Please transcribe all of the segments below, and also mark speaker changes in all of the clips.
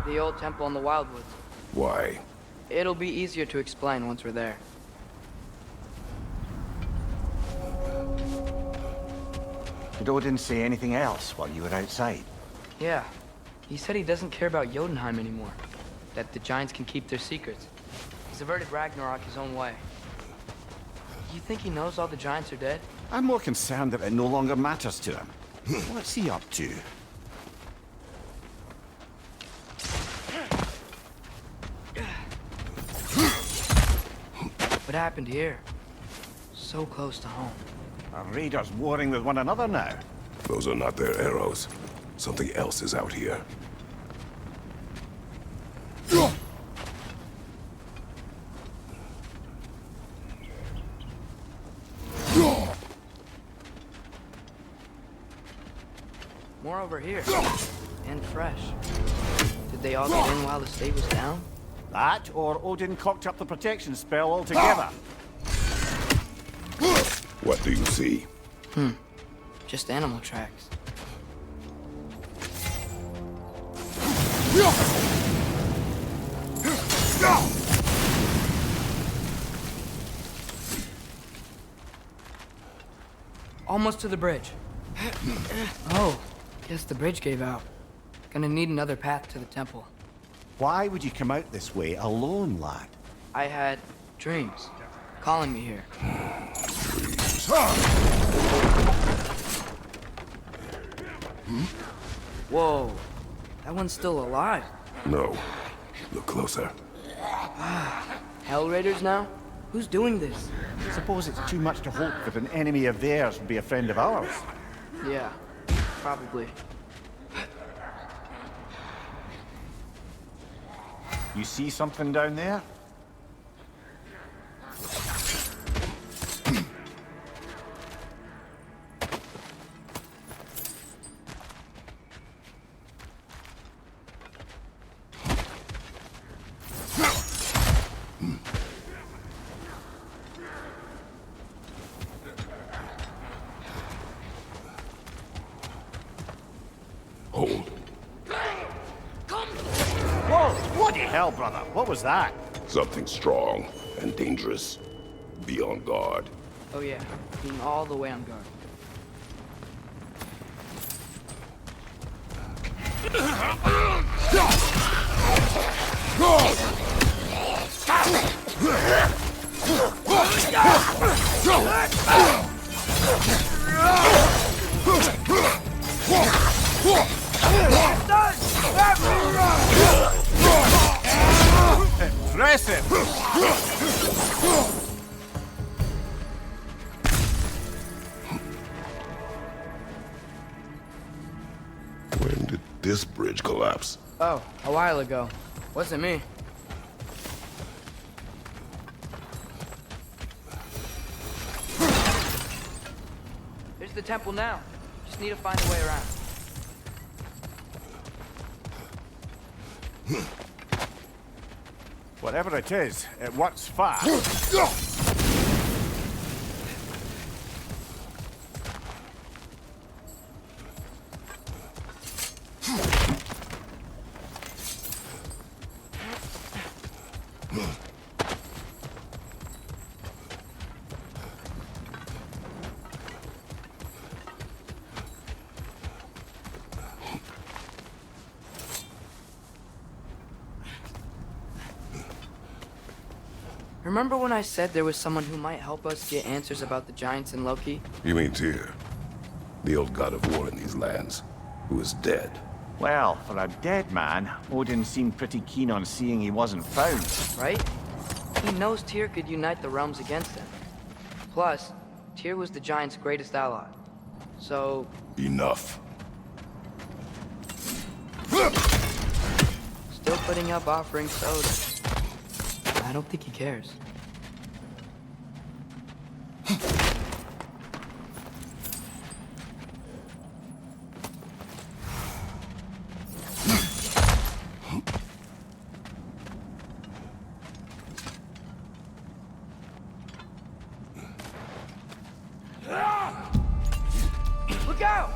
Speaker 1: The old temple in the Wildwoods.
Speaker 2: Why?
Speaker 1: It'll be easier to explain once we're there.
Speaker 3: Did Odin say anything else while you were outside?
Speaker 1: Yeah. He said he doesn't care about Jotunheim anymore. That the giants can keep their secrets. He's averted Ragnarok his own way. You think he knows all the giants are dead?
Speaker 3: I'm more concerned that it no longer matters to him. What's he up to?
Speaker 1: What happened here? So close to home.
Speaker 3: Are raiders warring with one another now?
Speaker 2: Those are not their arrows. Something else is out here.
Speaker 1: More over here. And fresh. Did they all get in while the state was down?
Speaker 3: That, or Odin cocked up the protection spell altogether.
Speaker 2: What do you see?
Speaker 1: Just animal tracks. Almost to the bridge. Oh, guess the bridge gave out. Gonna need another path to the temple.
Speaker 3: Why would you come out this way alone, lad?
Speaker 1: I had dreams calling me here. Whoa, that one's still alive.
Speaker 2: No. Look closer.
Speaker 1: Hell Raiders now? Who's doing this?
Speaker 3: Suppose it's too much to hope that an enemy of theirs would be a friend of ours.
Speaker 1: Yeah, probably.
Speaker 3: You see something down there?
Speaker 2: Hold.
Speaker 3: Whoa! Bloody hell, brother! What was that?
Speaker 2: Something strong and dangerous. Be on guard.
Speaker 1: Oh yeah, being all the way on guard.
Speaker 3: Impressive!
Speaker 2: When did this bridge collapse?
Speaker 1: Oh, a while ago. Wasn't me. There's the temple now. Just need to find a way around.
Speaker 3: Whatever it is, it works fast.
Speaker 1: Remember when I said there was someone who might help us get answers about the giants and Loki?
Speaker 2: You mean Tyr? The old god of war in these lands, who is dead.
Speaker 3: Well, for a dead man, Odin seemed pretty keen on seeing he wasn't found.
Speaker 1: Right? He knows Tyr could unite the realms against him. Plus, Tyr was the giants' greatest ally. So...
Speaker 2: Enough.
Speaker 1: Still putting up offering soda. I don't think he cares. Look out!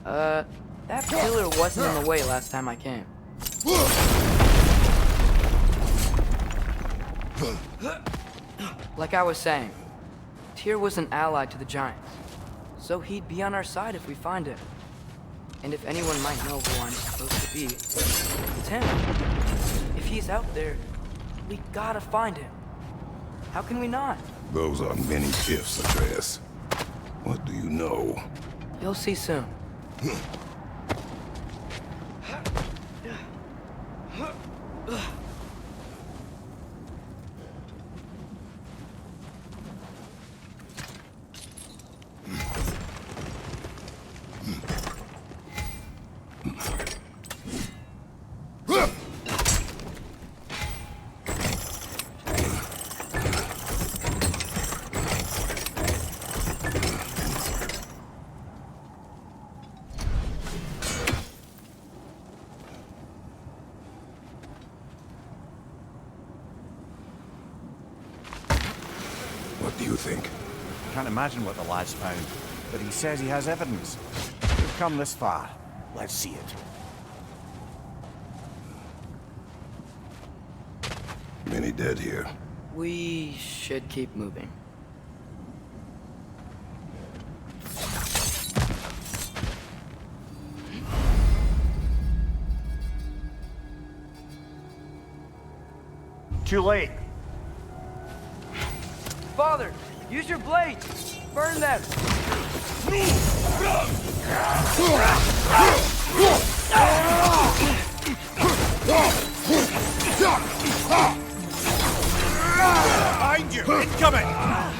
Speaker 1: That pillar wasn't in the way last time I came. Like I was saying, Tyr was an ally to the Giants, so he'd be on our side if we find him. And if anyone might know who I'm supposed to be, it's him. If he's out there, we gotta find him. How can we not?
Speaker 2: Those are many ifs, Atreus. What do you know?
Speaker 1: You'll see soon.
Speaker 2: What do you think?
Speaker 3: Can't imagine what the lad's found, but he says he has evidence. We've come this far. Let's see it.
Speaker 2: Many dead here.
Speaker 1: We should keep moving.
Speaker 3: Too late.
Speaker 1: Father, use your blades! Burn them!
Speaker 3: Behind you! Incoming! Behind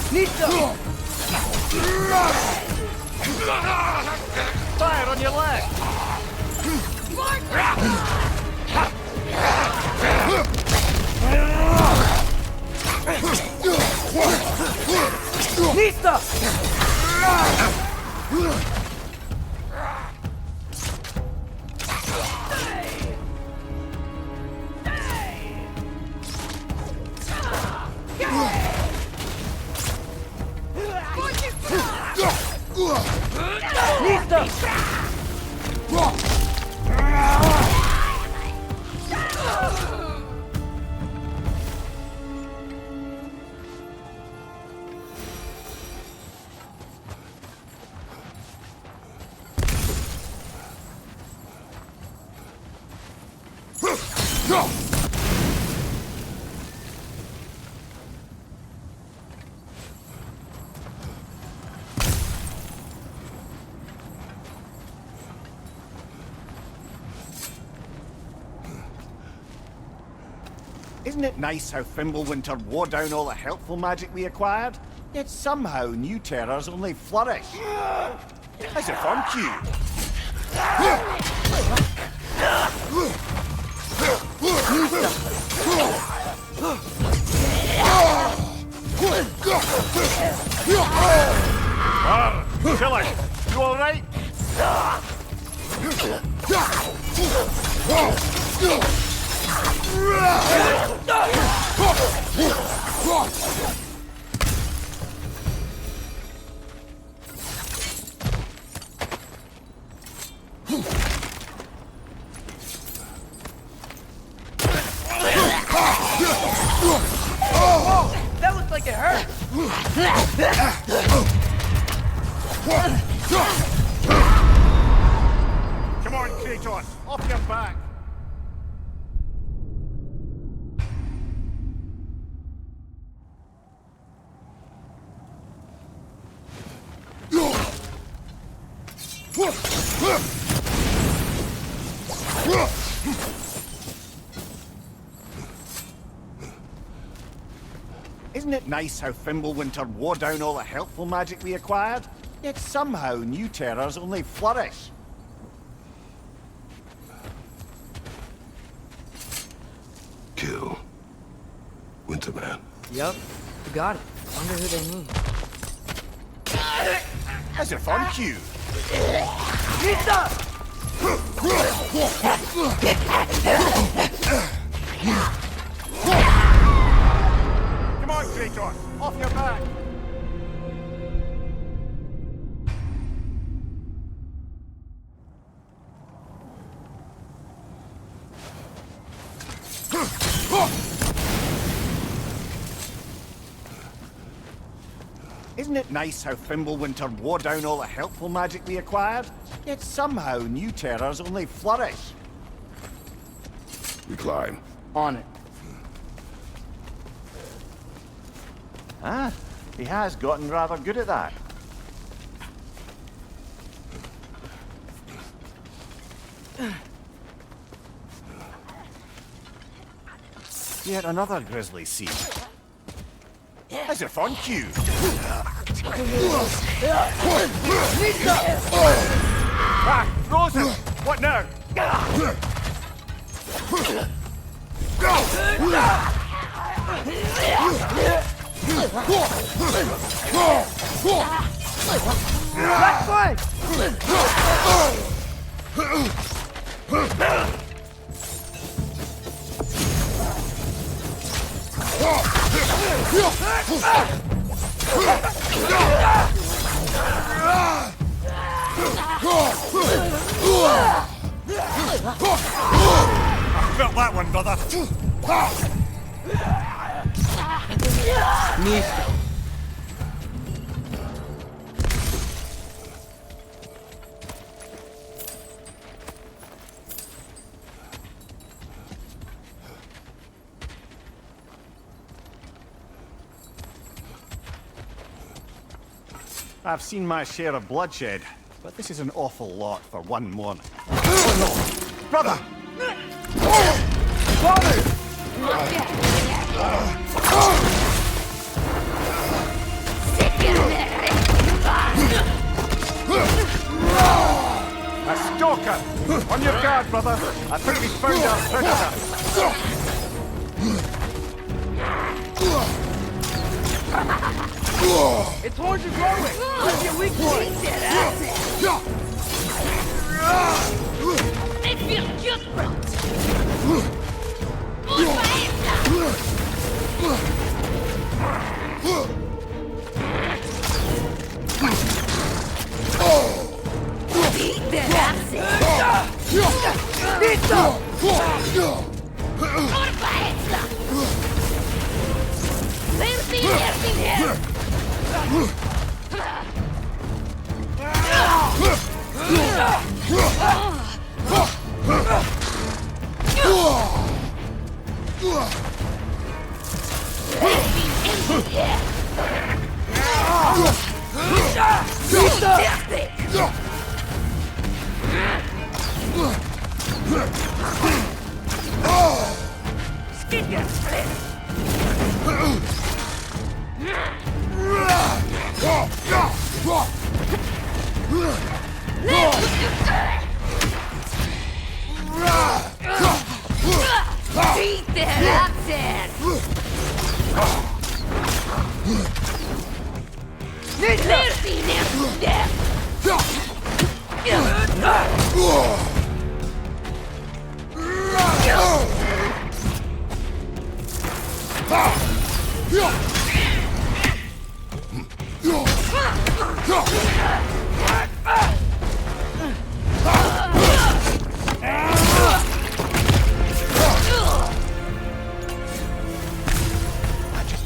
Speaker 1: Nista!
Speaker 3: Fire on your leg!
Speaker 1: Nista!
Speaker 3: Isn't it nice how Fimbulwinter wore down all the helpful magic we acquired? Yet somehow new terrors only flourish. How's it from Q? Killer, you alright?
Speaker 1: That looks like it hurt!
Speaker 3: Come on, Kratos, off your back! Isn't it nice how Fimbulwinter wore down all the helpful magic we acquired? Yet somehow new terrors only flourish.
Speaker 2: Kill Winterman.
Speaker 1: Yup. You got it. Wonder who they mean.
Speaker 3: As if on cue. Come on, Kratos! Off your back! Isn't it nice how Fimbulwinter wore down all the helpful magic we acquired? Yet somehow new terrors only flourish.
Speaker 2: We climb.
Speaker 1: On it.
Speaker 3: Ah, he has gotten rather good at that. Yet another grisly scene. As if on cue. Ah, frozen! What now? Felt that one, brother. I've seen my share of bloodshed, but this is an awful lot for one morning. Oh no! Brother! A stalker! On your guard, brother! I think we found our predator!
Speaker 1: Its horns are growing! What's your weak point?
Speaker 4: It feels just right.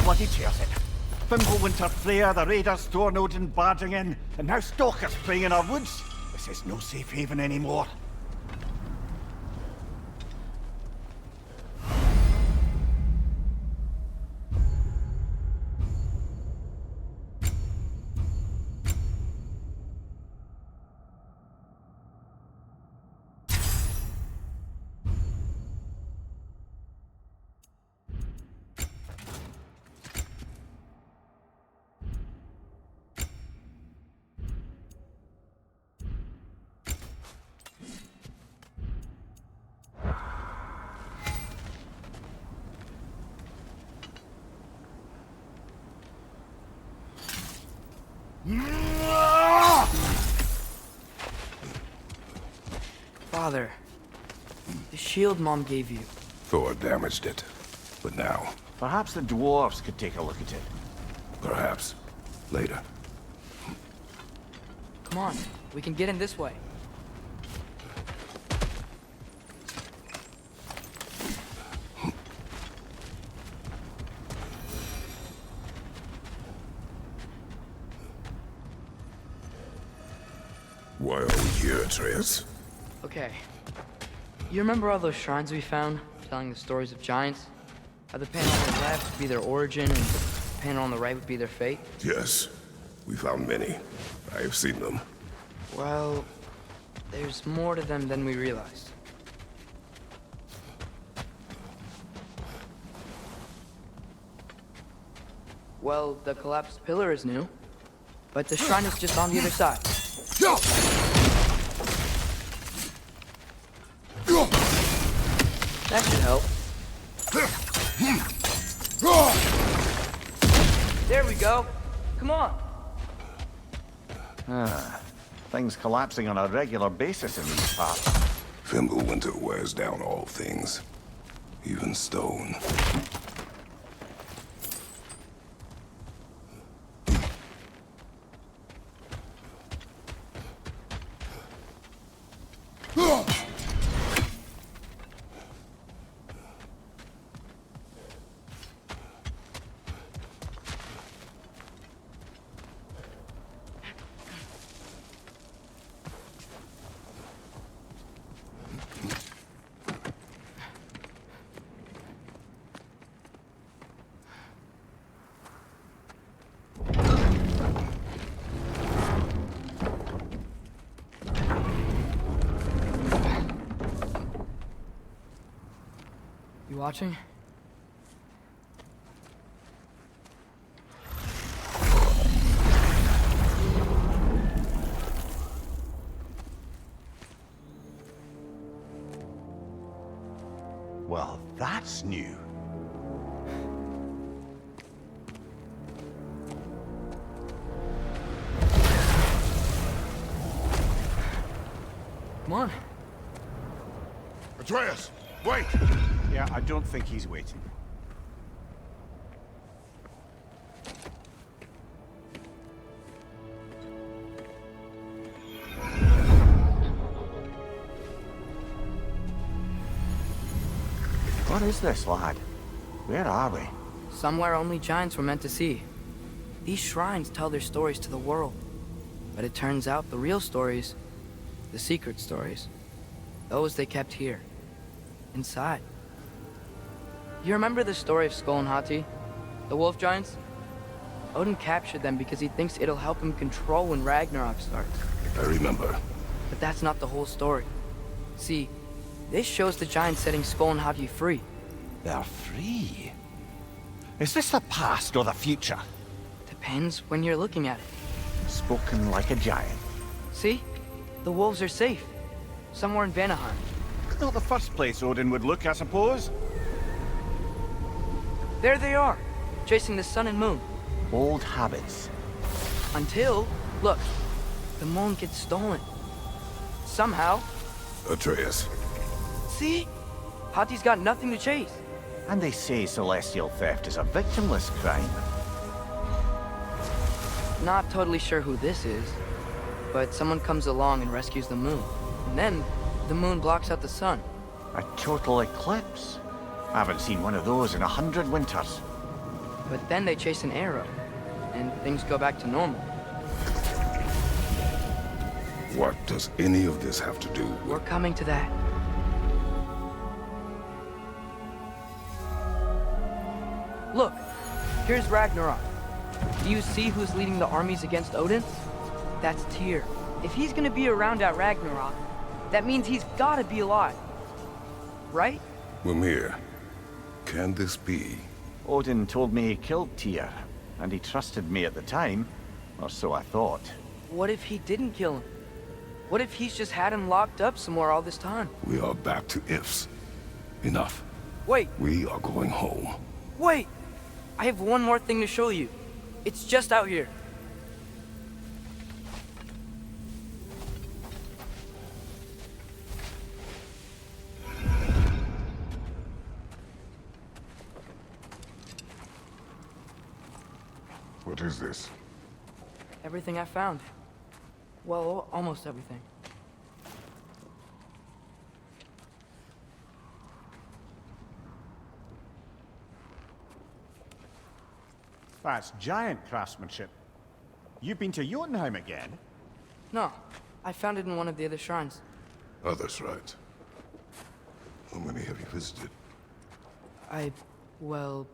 Speaker 4: Bloody tears it. Fimbulwinter, Freya, the raiders, Thornodin barging in, and now stalkers preying in our woods. This is no safe haven anymore.
Speaker 1: Father, the shield Mom gave you.
Speaker 2: Thor damaged it. But now,
Speaker 3: Perhaps the dwarves could take a look at it.
Speaker 2: perhaps, later.
Speaker 1: Come on, we can get in this way.
Speaker 2: Why are we here, Atreus?
Speaker 1: Okay. You remember all those shrines we found, telling the stories of giants? How the panel on the left would be their origin, and the panel on the right would be their fate?
Speaker 2: Yes, we found many. I have seen them.
Speaker 1: Well, there's more to them than we realized. Well, the collapsed pillar is new, but the shrine is just on the other side. That should help. There we go. Come on.
Speaker 3: Things collapsing on a regular basis in these parts.
Speaker 2: Fimbulwinter wears down all things, even stone.
Speaker 1: You watching?
Speaker 3: Well, that's new.
Speaker 1: Come on.
Speaker 2: Atreus, wait!
Speaker 3: Yeah, I don't think he's waiting. What is this, lad? Where are we?
Speaker 1: Somewhere only giants were meant to see. These shrines tell their stories to the world. But it turns out the real stories, the secret stories, those they kept here, inside. You remember the story of Skull and Hati, the wolf giants? Odin captured them because he thinks it'll help him control when Ragnarok starts.
Speaker 2: I remember.
Speaker 1: But that's not the whole story. See, this shows the giants setting Skull and Hati free.
Speaker 3: They're free. Is this the past or the future?
Speaker 1: Depends when you're looking at it.
Speaker 3: Spoken like a giant.
Speaker 1: See? The wolves are safe. Somewhere in Vanaheim.
Speaker 3: Not the first place Odin would look, I suppose.
Speaker 1: There they are, chasing the sun and moon.
Speaker 3: Old habits.
Speaker 1: Until, look, the moon gets stolen. Somehow.
Speaker 2: Atreus,
Speaker 1: See? Hati's got nothing to chase.
Speaker 3: And they say celestial theft is a victimless crime.
Speaker 1: Not totally sure who this is, but someone comes along and rescues the moon. And then, the moon blocks out the sun.
Speaker 3: A total eclipse. I haven't seen one of those in 100 winters.
Speaker 1: But then they chase an arrow, and things go back to normal.
Speaker 2: what does any of this have to do
Speaker 1: We're
Speaker 2: with...
Speaker 1: coming to that. Look, here's Ragnarok. Do you see who's leading the armies against Odin? That's Tyr. If he's gonna be around at Ragnarok, that means he's gotta be alive. Right?
Speaker 2: Mimir, can this be?
Speaker 3: Odin told me he killed Tyr, and he trusted me at the time, or so I thought.
Speaker 1: What if he didn't kill him? What if he's just had him locked up somewhere all this time?
Speaker 2: We are back to ifs. Enough.
Speaker 1: Wait,
Speaker 2: We are going home.
Speaker 1: wait! I have one more thing to show you. It's just out here.
Speaker 2: What is this?
Speaker 1: Everything I found. Well, almost everything.
Speaker 3: That's giant craftsmanship. You've been to Jotunheim again?
Speaker 1: No, I found it in one of the other shrines.
Speaker 2: Other shrines. How many have you visited?
Speaker 1: Well,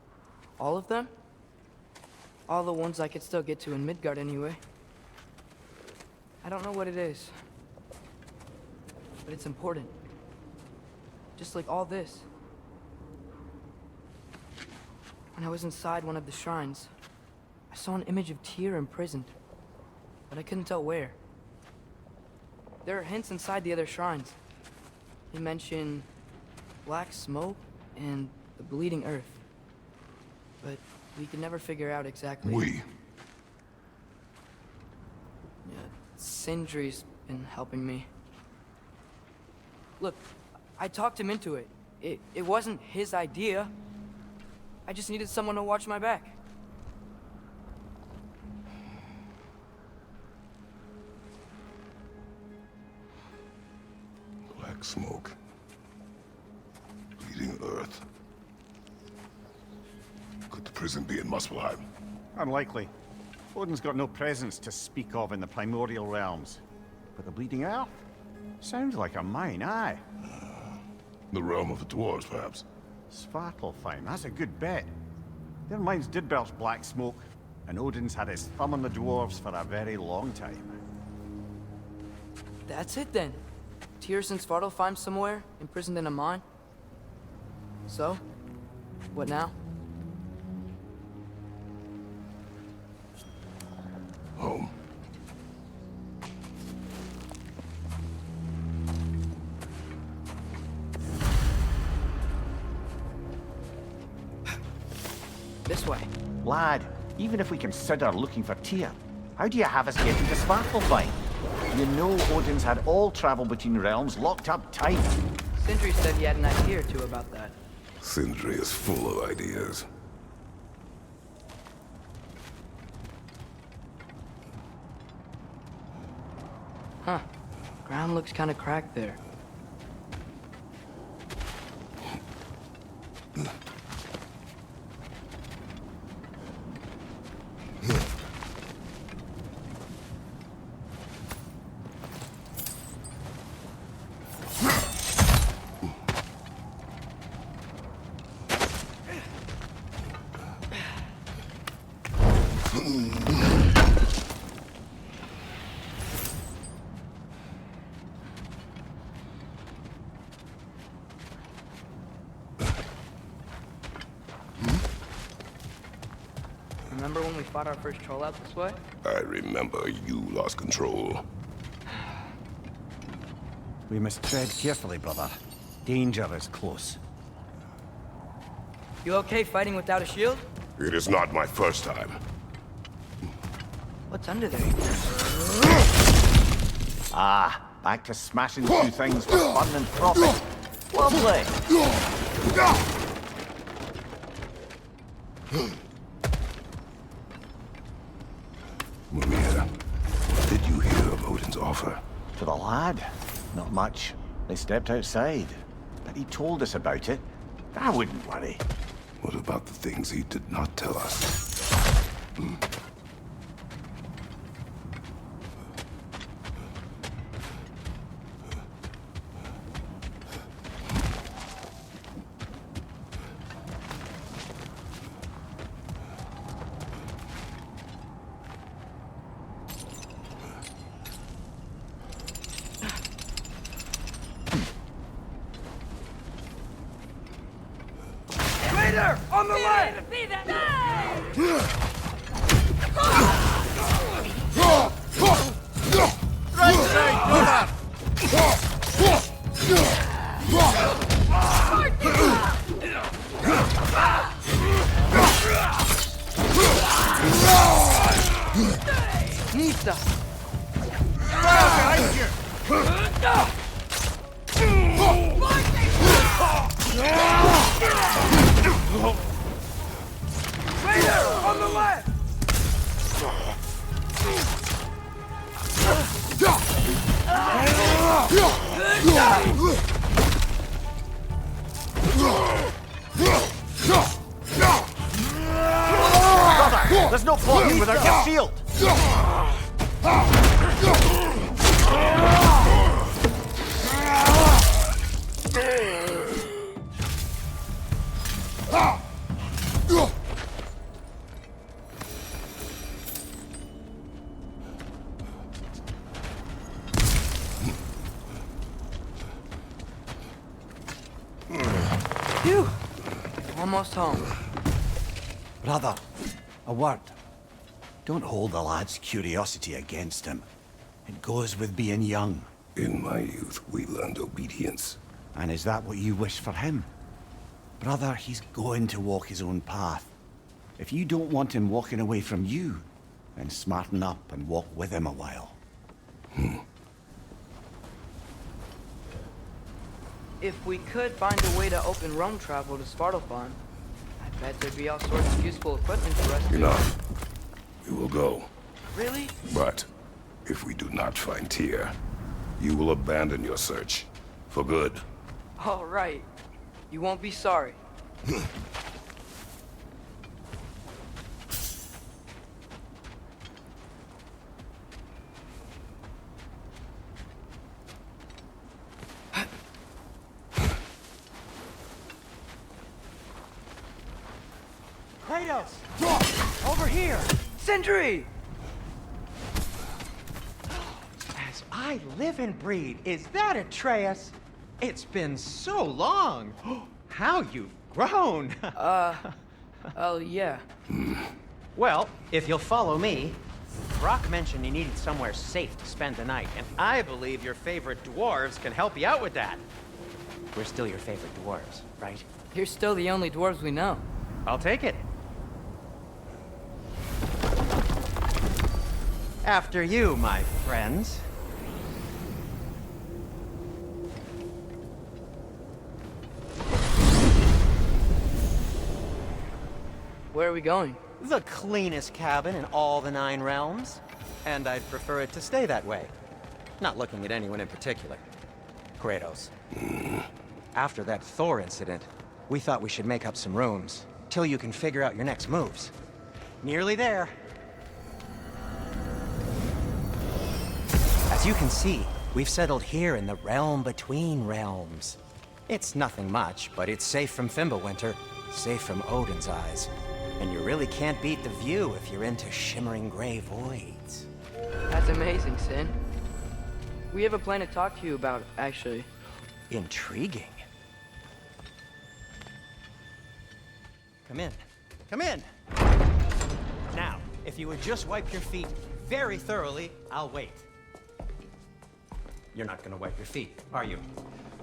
Speaker 1: all of them? All the ones I could still get to in Midgard anyway. I don't know what it is, but it's important. Just like all this. When I was inside one of the shrines, I saw an image of Tyr imprisoned, but I couldn't tell where. There are hints inside the other shrines. They mention black smoke and the bleeding earth, but we could never figure out exactly.
Speaker 2: We?
Speaker 1: Yeah, Sindri's been helping me. Look, I talked him into it. It wasn't his idea. I just needed someone to watch my back.
Speaker 2: Black smoke. Bleeding earth. Could the prison be in Muspelheim?
Speaker 3: Unlikely. Odin's got no presence to speak of in the primordial realms. But the Bleeding Earth? Sounds like a mine, aye.
Speaker 2: The realm of the dwarves, perhaps?
Speaker 3: Svartalfheim, that's a good bet. Their mines did belch black smoke, and Odin's had his thumb on the dwarves for a very long time.
Speaker 1: That's it then. Tyr's in Svartalfheim somewhere, imprisoned in a mine. So, what now?
Speaker 2: Home.
Speaker 1: This way.
Speaker 4: Lad, even if we consider looking for Tyr, how do you have us get into Svartalfheim? You know Odin's had all travel between realms locked up tight.
Speaker 1: Sindri said he had an idea or two about that.
Speaker 2: Sindri is full of ideas.
Speaker 1: Huh. Ground looks kind of cracked there. Remember when we fought our first troll out this way?
Speaker 2: I remember you lost control.
Speaker 3: We must tread carefully, brother. Danger is close.
Speaker 1: You okay fighting without a shield?
Speaker 2: It is not my first time.
Speaker 1: What's under there?
Speaker 4: Ah, back to smashing through things for fun and profit. Lovely.
Speaker 2: Mimir, what did you hear of Odin's offer?
Speaker 4: To the lad? Not much. They stepped outside. But he told us about it. I wouldn't worry.
Speaker 2: What about the things he did not tell us?
Speaker 1: Leader! On the left!
Speaker 3: Right side, brother!
Speaker 1: Nista!
Speaker 3: Behind you!
Speaker 1: Leader! On the left!
Speaker 3: Brother, there's no blocking without your shield!
Speaker 1: Phew! Almost home.
Speaker 3: Brother, a word. Don't hold the lad's curiosity against him. It goes with being young.
Speaker 2: In my youth, we learned obedience.
Speaker 3: And is that what you wish for him? Brother, he's going to walk his own path. If you don't want him walking away from you, then smarten up and walk with him a while.
Speaker 1: If we could find a way to open Rome travel to Svartalfheim, I bet there'd be all sorts of useful equipment for us to...
Speaker 2: Enough. We will go.
Speaker 1: Really?
Speaker 2: But if we do not find Tyr, you will abandon your search. For good.
Speaker 1: All right. You won't be sorry.
Speaker 5: Kratos! Over here!
Speaker 1: Sentry!
Speaker 5: As I live and breathe, is that Atreus? It's been so long! How you've grown!
Speaker 1: Oh, yeah.
Speaker 5: Well, if you'll follow me, Brock mentioned you needed somewhere safe to spend the night, and I believe your favorite dwarves can help you out with that. We're still your favorite dwarves, right?
Speaker 1: You're still the only dwarves we know.
Speaker 5: I'll take it. After you, my friends.
Speaker 1: Where are we going?
Speaker 5: The cleanest cabin in all the 9 realms. And I'd prefer it to stay that way. Not looking at anyone in particular. Kratos. After that Thor incident, we thought we should make up some rooms, till you can figure out your next moves. Nearly there. As you can see, we've settled here in the realm between realms. It's nothing much, but it's safe from Fimbulwinter, safe from Odin's eyes. And you really can't beat the view if you're into shimmering gray voids.
Speaker 1: That's amazing, Sin. We have a plan to talk to you about, actually.
Speaker 5: Intriguing. Come in. Come in! Now, if you would just wipe your feet very thoroughly, I'll wait. You're not gonna wipe your feet, are you?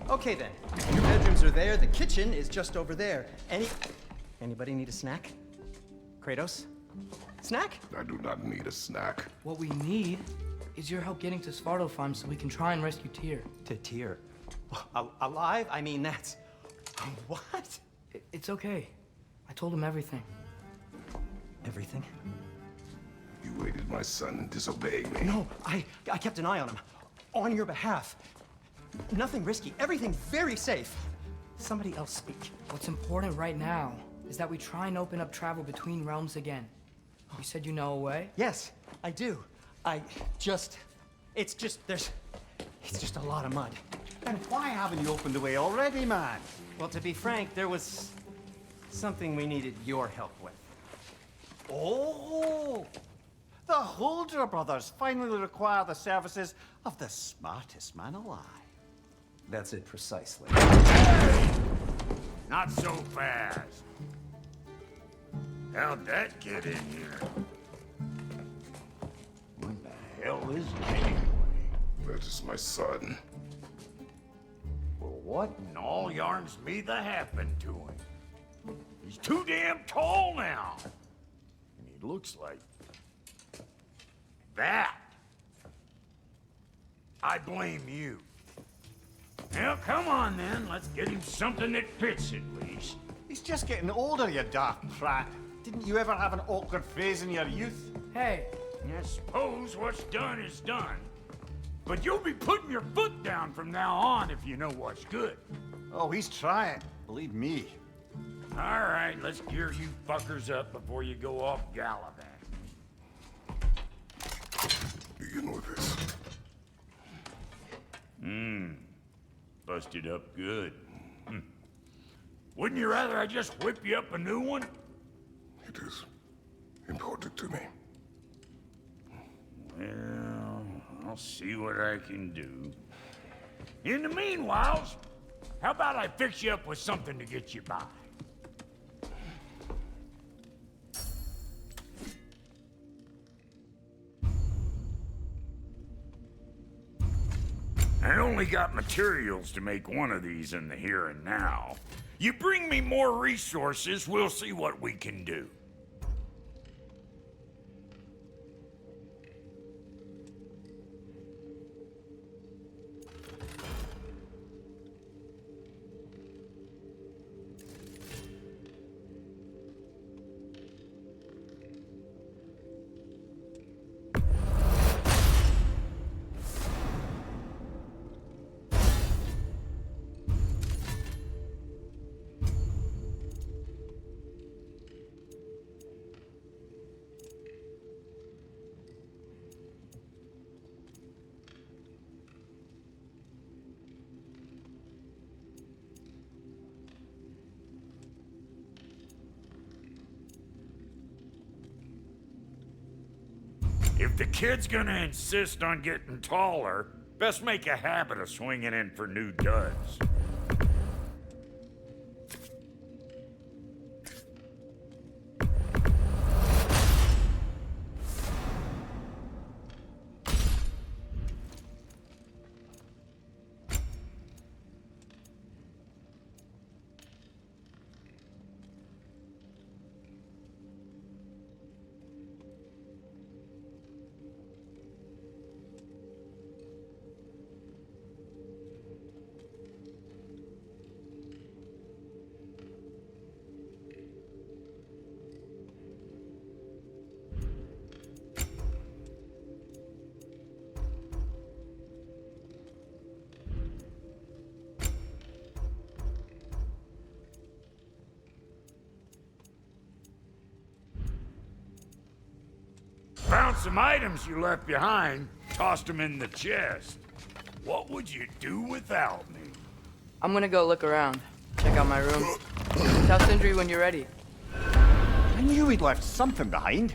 Speaker 5: Okay then. Your bedrooms are there, the kitchen is just over there. Anybody need a snack? Kratos? Snack?
Speaker 2: I do not need a snack.
Speaker 1: What we need is your help getting to Svartalfheim so we can try and rescue Tyr.
Speaker 5: To Tyr. Alive? I mean, that's... What?
Speaker 1: It's okay. I told him everything.
Speaker 5: Everything?
Speaker 2: You aided my son in disobeying me.
Speaker 5: No, I kept an eye on him. On your behalf. Nothing risky. Everything very safe. Somebody else speak.
Speaker 1: What's important right now is that we try and open up travel between realms again. You said you know a way?
Speaker 5: Yes, I do. It's just a lot of mud.
Speaker 3: And why haven't you opened the way already, man?
Speaker 5: Well, to be frank, there was something we needed your help with.
Speaker 3: Oh! The Holder brothers finally require the services of the smartest man alive.
Speaker 5: That's it precisely.
Speaker 6: Not so fast. How'd that get in here? What the hell is it anyway?
Speaker 2: That is my son.
Speaker 6: Well, what in all yarns me that happened to him? He's too damn tall now. And he looks like that. I blame you. Well, come on then. Let's get him something that fits at least.
Speaker 3: He's just getting older, you daft prat. Didn't you ever have an awkward phase in your youth?
Speaker 1: Hey,
Speaker 6: I suppose what's done is done. But you'll be putting your foot down from now on if you know what's good.
Speaker 4: Oh, he's trying. Believe me.
Speaker 6: All right, let's gear you fuckers up before you go off gallivanting.
Speaker 2: Begin with this.
Speaker 6: Busted up good. Wouldn't you rather I just whip you up a new one?
Speaker 2: It is important to me.
Speaker 6: Well, I'll see what I can do. In the meanwhile, how about I fix you up with something to get you by? I only got materials to make one of these in the here and now. You bring me more resources, we'll see what we can do. If the kid's gonna insist on getting taller, best make a habit of swinging in for new duds. Found some items you left behind, tossed them in the chest. What would you do without me?
Speaker 1: I'm gonna go look around. Check out my room. Tell Sindri when you're ready.
Speaker 4: I knew he'd left something behind.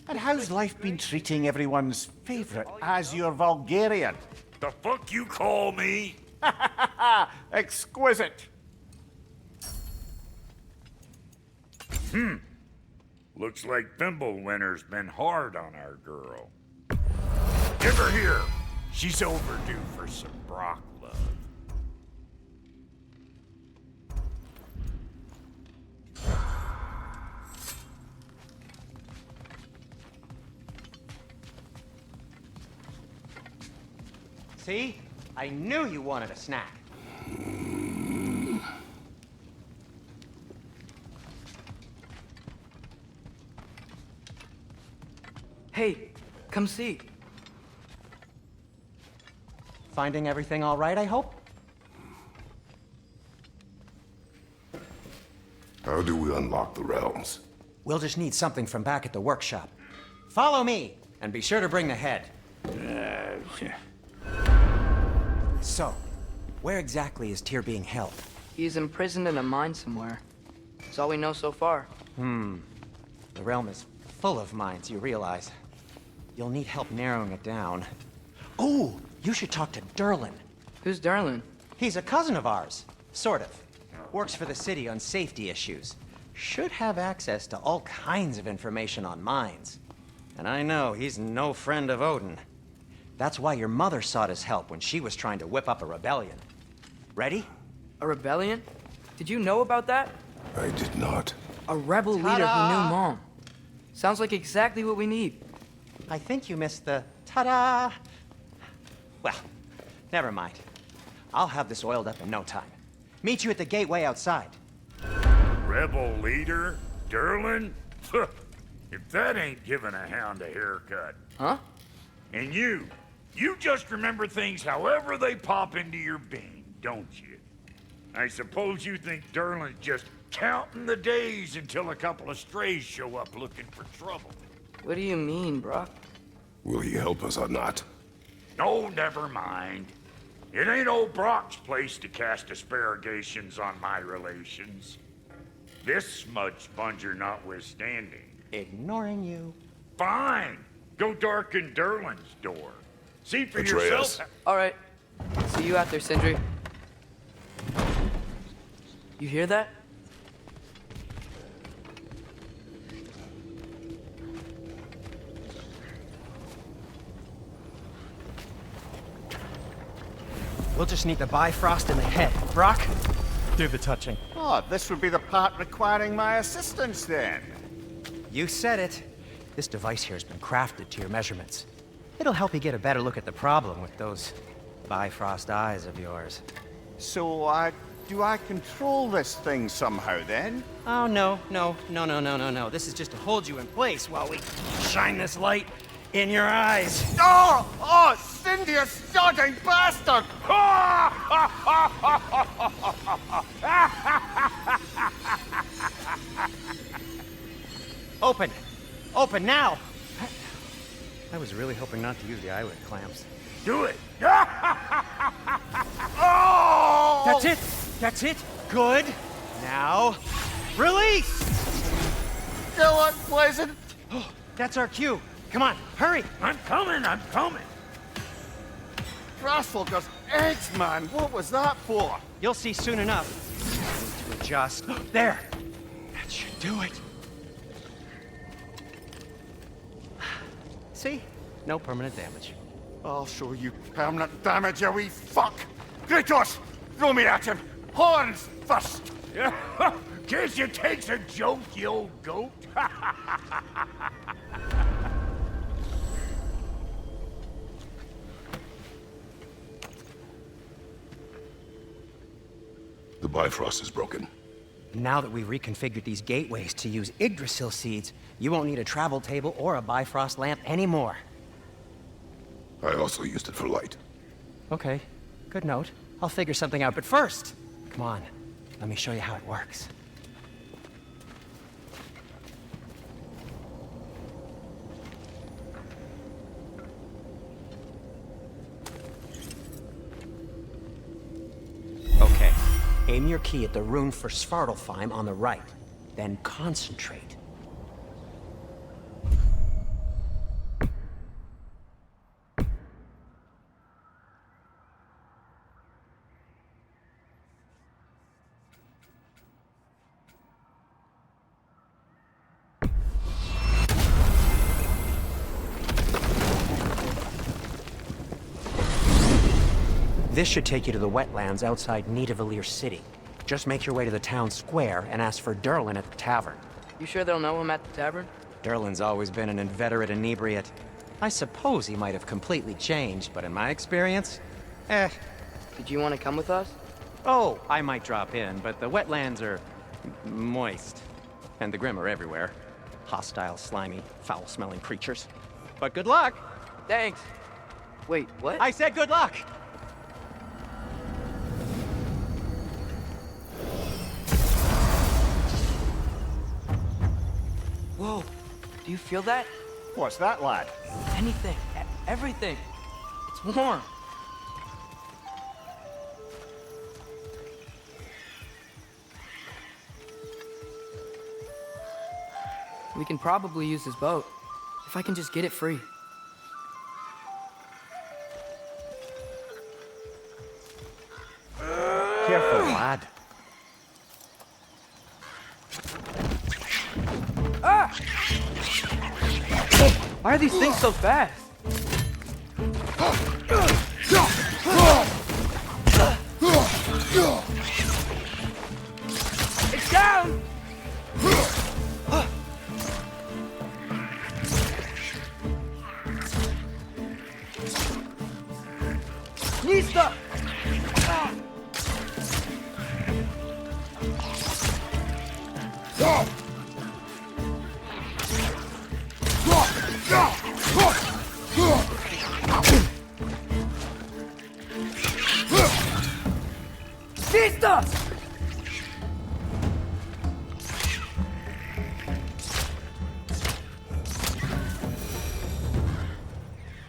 Speaker 4: And how's life been treating everyone's favorite Azure Vulgarian?
Speaker 6: The fuck you call me?
Speaker 4: Exquisite.
Speaker 6: Looks like Thimblewinter's been hard on our girl. Give her here. She's overdue for some Brock love.
Speaker 5: See? I knew you wanted a snack.
Speaker 1: Hey, come see.
Speaker 5: Finding everything all right, I hope?
Speaker 2: How do we unlock the realms?
Speaker 5: We'll just need something from back at the workshop. Follow me, and be sure to bring the head. So, where exactly is Tyr being held?
Speaker 1: He's imprisoned in a mine somewhere. That's all we know so far.
Speaker 5: The realm is full of mines, you realize. You'll need help narrowing it down. Oh, you should talk to Derlin.
Speaker 1: Who's Darlin?
Speaker 5: He's a cousin of ours, sort of. Works for the city on safety issues. Should have access to all kinds of information on mines. And I know he's no friend of Odin. That's why your mother sought his help when she was trying to whip up a rebellion. Ready?
Speaker 1: A rebellion? Did you know about that?
Speaker 2: I did not.
Speaker 1: A rebel leader who knew Mom. Sounds like exactly what we need.
Speaker 5: I think you missed the ta-da. Well, never mind. I'll have this oiled up in no time. Meet you at the gateway outside.
Speaker 6: Rebel leader? Derlin? If that ain't giving a hound a haircut.
Speaker 1: Huh?
Speaker 6: And you just remember things however they pop into your bean, don't you? I suppose you think Derlin's just counting the days until a couple of strays show up looking for trouble.
Speaker 1: What do you mean, Brock?
Speaker 2: Will he help us or not?
Speaker 6: No, never mind. It ain't old Brock's place to cast asparagations on my relations. This smudge sponger notwithstanding.
Speaker 5: Ignoring you.
Speaker 6: Fine. Go darken Derlin's door. See for
Speaker 2: Atreus.
Speaker 6: yourself.
Speaker 1: All right. See you out there, Sindri. You hear that?
Speaker 5: We'll just need the Bifrost in the head. Brock, do the touching.
Speaker 4: Oh, this would be the part requiring my assistance then.
Speaker 5: You said it. This device here has been crafted to your measurements. It'll help you get a better look at the problem with those Bifrost eyes of yours.
Speaker 4: So, do I control this thing somehow then?
Speaker 5: Oh, no. This is just to hold you in place while we shine this light in your eyes.
Speaker 4: Oh, Cindy, you sodding bastard!
Speaker 5: Open! Open now! I was really hoping not to use the eyelid clamps.
Speaker 6: Do it.
Speaker 4: Oh!
Speaker 5: That's it! That's it! Good! Now, release!
Speaker 4: Still unpleasant.
Speaker 5: Oh, that's our cue. Come on, hurry!
Speaker 6: I'm coming.
Speaker 4: Grassfolkers, eggs, man. What was that for?
Speaker 5: You'll see soon enough. I need to adjust. There! That should do it. See? No permanent damage.
Speaker 4: I'll show you permanent damage, you wee fuck. Kratos, throw me at him. Horns first.
Speaker 6: Guess you takes a joke, you old goat.
Speaker 2: The Bifrost is broken.
Speaker 5: Now that we've reconfigured these gateways to use Yggdrasil seeds, you won't need a travel table or a Bifrost lamp anymore.
Speaker 2: I also used it for light.
Speaker 5: Okay, good note. I'll figure something out, but first, come on, let me show you how it works. Okay, aim your key at the rune for Svartalfheim on the right, then concentrate. This should take you to the wetlands outside Nidavellir City. Just make your way to the town square and ask for Derlin at the tavern.
Speaker 1: You sure they'll know him at the tavern?
Speaker 5: Derlin's always been an inveterate inebriate. I suppose he might have completely changed, but in my experience,
Speaker 1: Did you want to come with us?
Speaker 5: Oh, I might drop in, but the wetlands are moist. And the Grim are everywhere. Hostile, slimy, foul-smelling creatures. But good luck!
Speaker 1: Thanks. Wait, what?
Speaker 5: I said good luck!
Speaker 1: Whoa, do you feel that?
Speaker 4: What's that, lad?
Speaker 1: Anything, everything. It's warm. We can probably use this boat, if I can just get it free.
Speaker 4: Careful, lad.
Speaker 1: Ah! Why are these things so fast? It's down! Nista! Nista!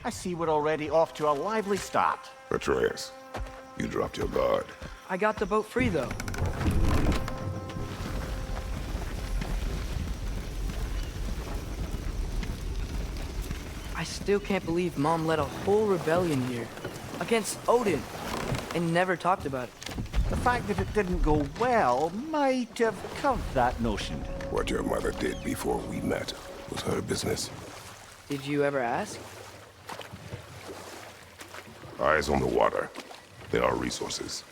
Speaker 4: I see we're already off to a lively start.
Speaker 2: Atreus, you dropped your guard.
Speaker 1: I got the boat free, though. I still can't believe Mom led a whole rebellion here. Against Odin. And never talked about it.
Speaker 4: The fact that it didn't go well might have curved that notion.
Speaker 2: What your mother did before we met was her business.
Speaker 1: Did you ever ask?
Speaker 2: Eyes on the water. There are resources.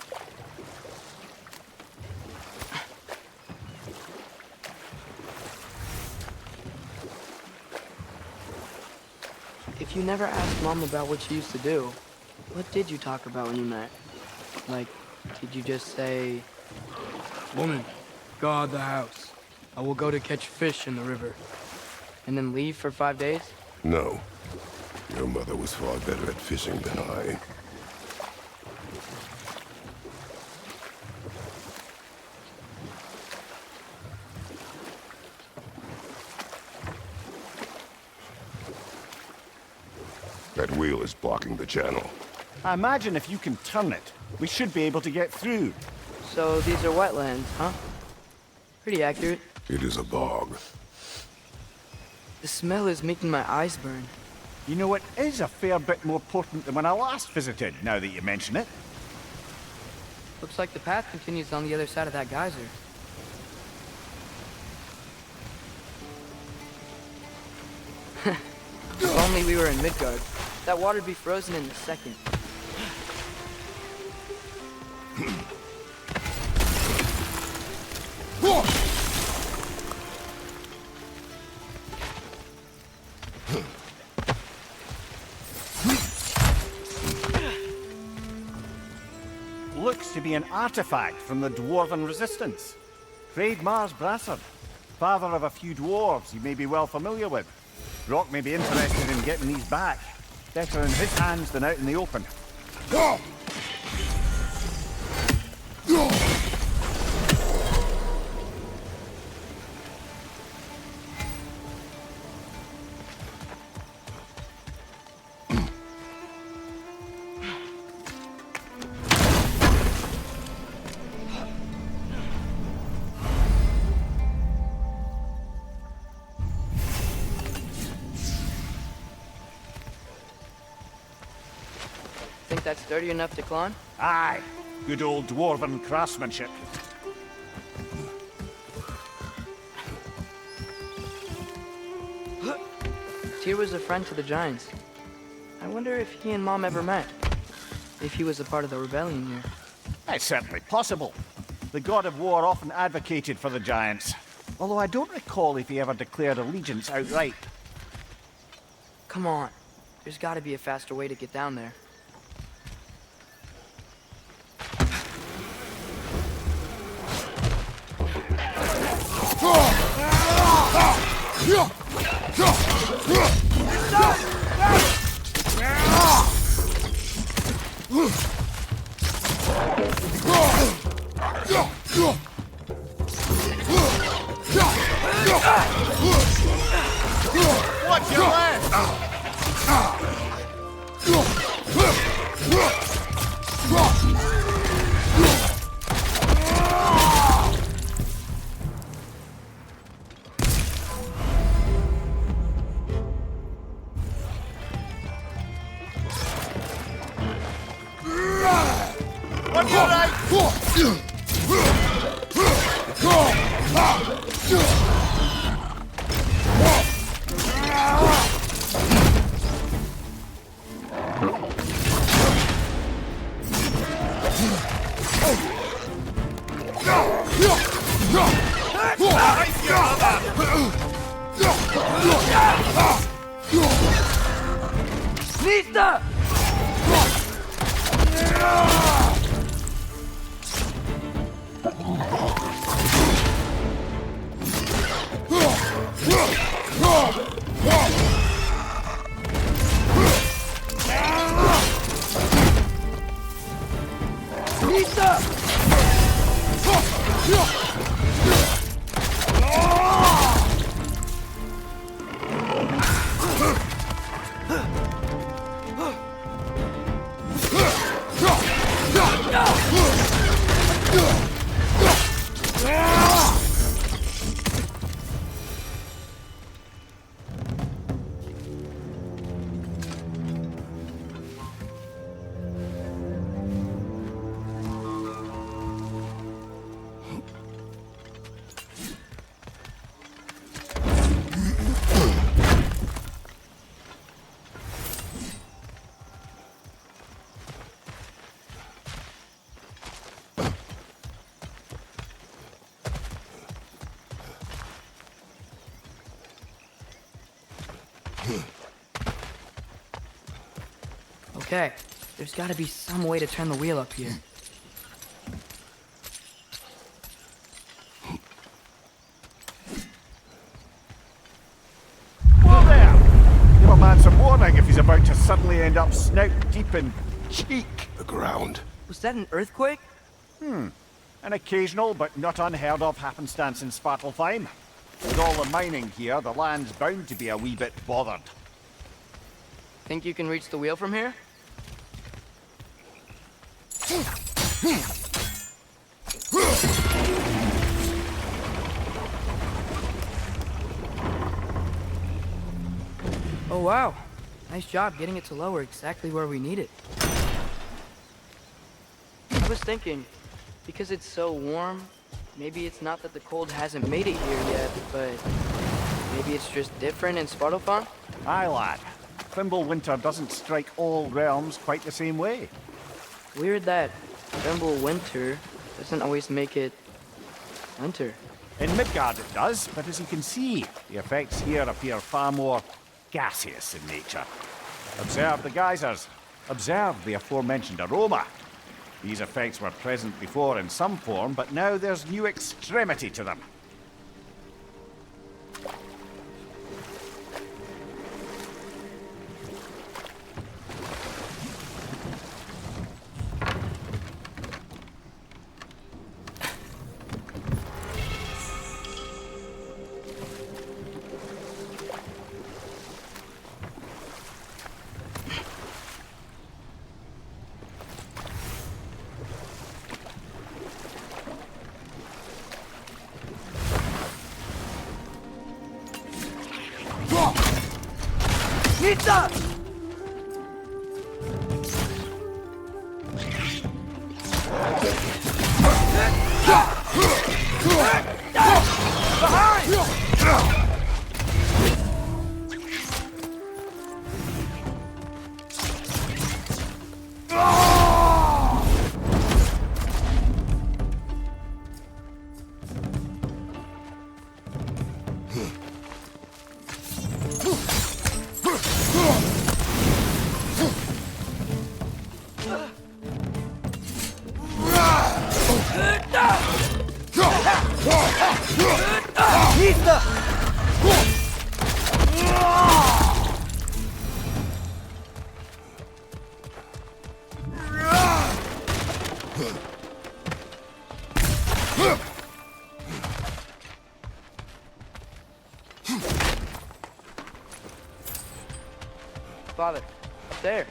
Speaker 1: If you never asked Mom about what she used to do, what did you talk about when you met? Like, did you just say, "Woman, guard the house. I will go to catch fish in the river," and then leave for 5 days?
Speaker 2: No. Your mother was far better at fishing than I. That wheel is blocking the channel.
Speaker 4: I imagine if you can turn it, we should be able to get through.
Speaker 1: So these are wetlands, huh? Pretty accurate.
Speaker 2: It is a bog.
Speaker 1: The smell is making my eyes burn.
Speaker 4: You know, it is a fair bit more potent than when I last visited, now that you mention it.
Speaker 1: Looks like the path continues on the other side of that geyser. If only we were in Midgard. That water'd be frozen in a second.
Speaker 4: Looks to be an artifact from the Dwarven Resistance. Hreidmar's Brassard, father of a few dwarves you may be well familiar with. Rock may be interested in getting these back. Better in his hands than out in the open.
Speaker 1: Think that's sturdy enough to climb?
Speaker 4: Aye, good old Dwarven craftsmanship.
Speaker 1: Tyr was a friend to the Giants. I wonder if he and Mom ever met. if he was a part of the rebellion here.
Speaker 4: It's certainly possible. The god of war often advocated for the giants. Although I don't recall if he ever declared allegiance outright.
Speaker 1: Come on. There's gotta be a faster way to get down there.
Speaker 4: What's your plan? What's your right?
Speaker 1: Lista! Okay, there's gotta be some way to turn the wheel up here.
Speaker 4: Whoa there! Give a man some warning if he's about to suddenly end up snout deep in cheek.
Speaker 2: The ground.
Speaker 1: Was that an earthquake?
Speaker 4: An occasional but not unheard of happenstance in Svartalfheim. With all the mining here, the land's bound to be a wee bit bothered.
Speaker 1: Think you can reach the wheel from here? Oh wow, nice job getting it to lower exactly where we need it. I was thinking, because it's so warm, maybe it's not that the cold hasn't made it here yet, but maybe it's just different in Svartalfheim?
Speaker 4: Aye, lad. Winter doesn't strike all realms quite the same way.
Speaker 1: Weird that Winter doesn't always make it winter.
Speaker 4: In Midgard it does, but as you can see, the effects here appear far more gaseous in nature. Observe the geysers. Observe the aforementioned aroma. These effects were present before in some form, but now there's new extremity to them.
Speaker 1: Pizza! Behind! Father, up there.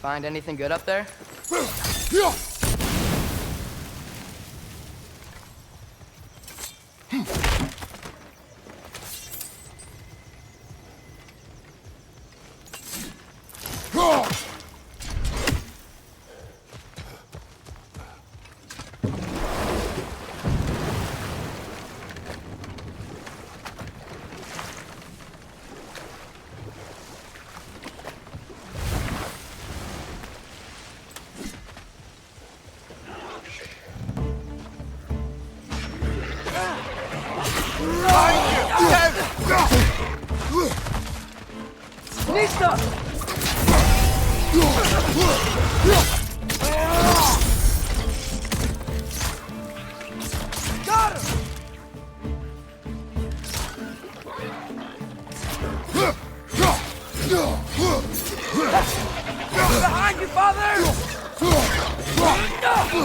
Speaker 1: Find anything good up there? Behind you, father!
Speaker 4: Behind you!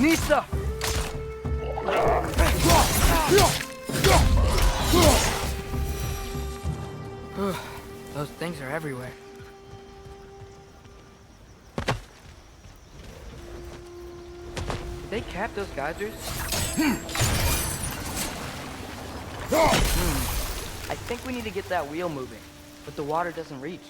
Speaker 1: Nista! Those things are everywhere. Did they cap those geysers? I think we need to get that wheel moving, but the water doesn't reach.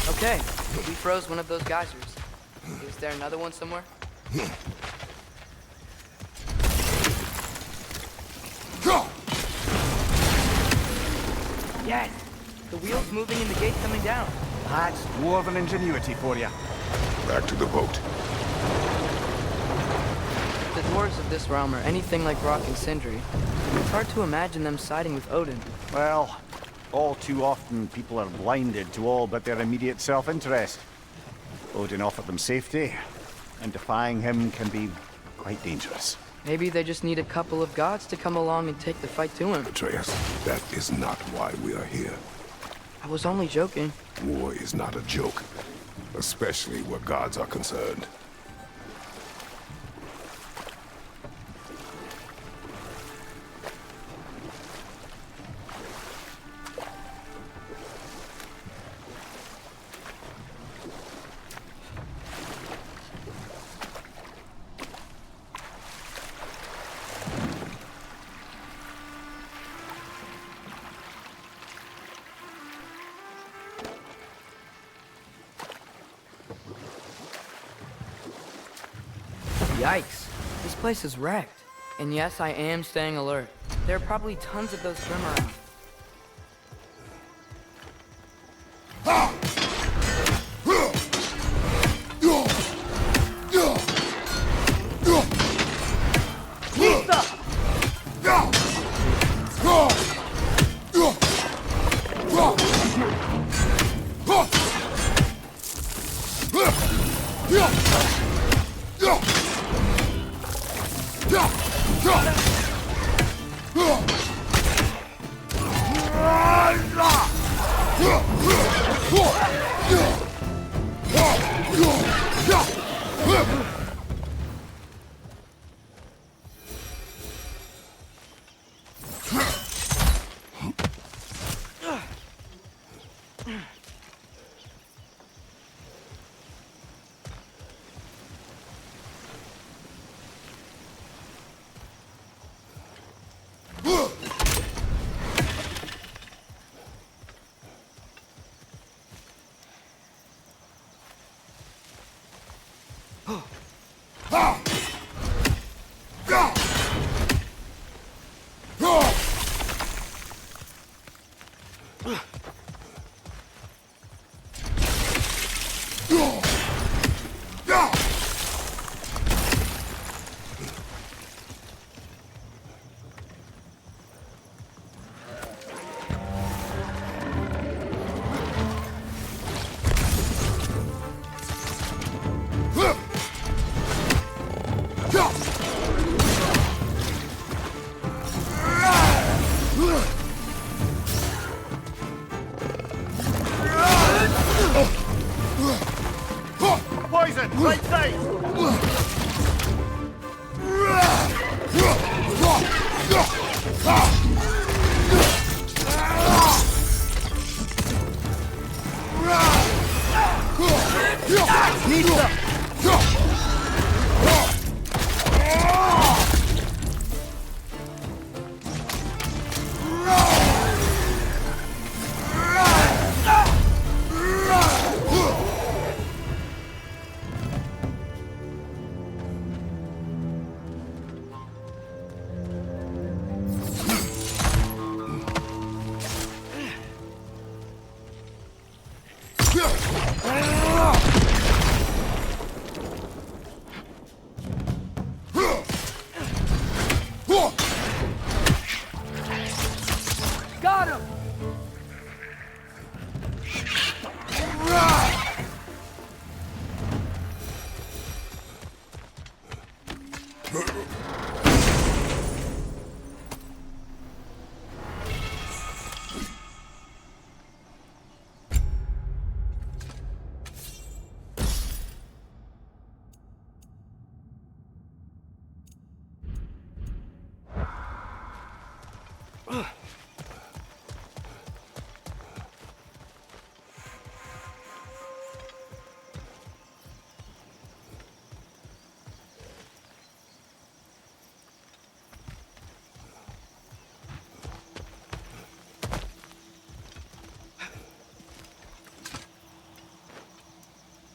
Speaker 1: Okay, we froze one of those geysers. Is there another one somewhere? Yes! The wheel's moving and the gate's coming down.
Speaker 4: That's dwarven ingenuity for you.
Speaker 2: Back to the boat.
Speaker 1: If the dwarves of this realm are anything like Rock and Sindri, it's hard to imagine them siding with Odin.
Speaker 4: Well, all too often people are blinded to all but their immediate self-interest. Odin offered them safety, and defying him can be quite dangerous.
Speaker 1: Maybe they just need a couple of gods to come along and take the fight to him.
Speaker 2: Atreus, that is not why we are here.
Speaker 1: I was only joking.
Speaker 2: War is not a joke, especially where gods are concerned.
Speaker 1: Yikes. This place is wrecked. And yes, I am staying alert. There are probably tons of those Grim around.
Speaker 4: Poison! Right side!
Speaker 1: Got him!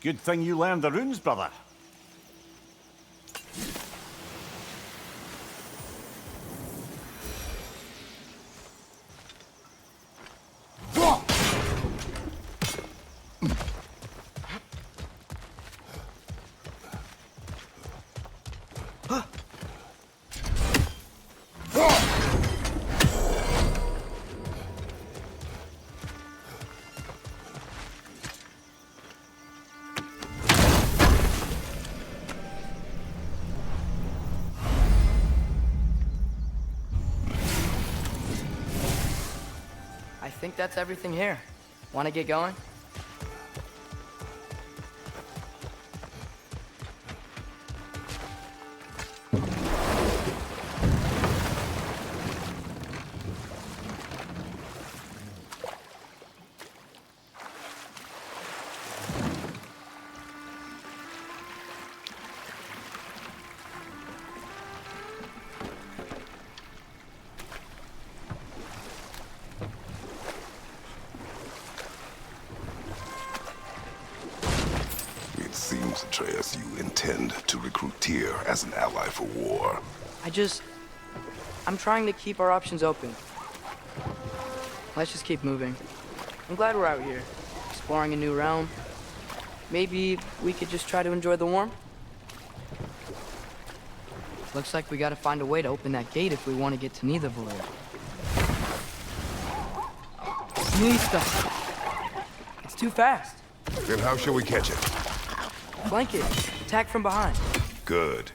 Speaker 4: Good thing you learned the runes, brother.
Speaker 1: I think that's everything here. Want to get going?
Speaker 2: Atreus, you intend to recruit Tyr as an ally for war.
Speaker 1: I'm trying to keep our options open. Let's just keep moving. I'm glad we're out here, exploring a new realm. Maybe we could just try to enjoy the warmth? Looks like we gotta find a way to open that gate if we want to get to Nidavellir. Nista! It's too fast.
Speaker 2: Then how shall we catch it?
Speaker 1: Flank it. Attack from behind.
Speaker 2: Good.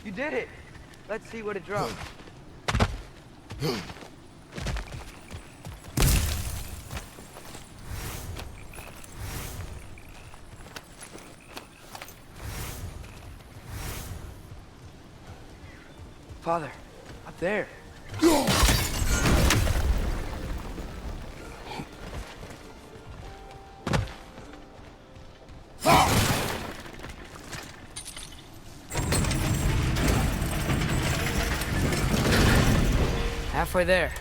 Speaker 1: You did it! Let's see what it drops. Father, up there. Halfway there.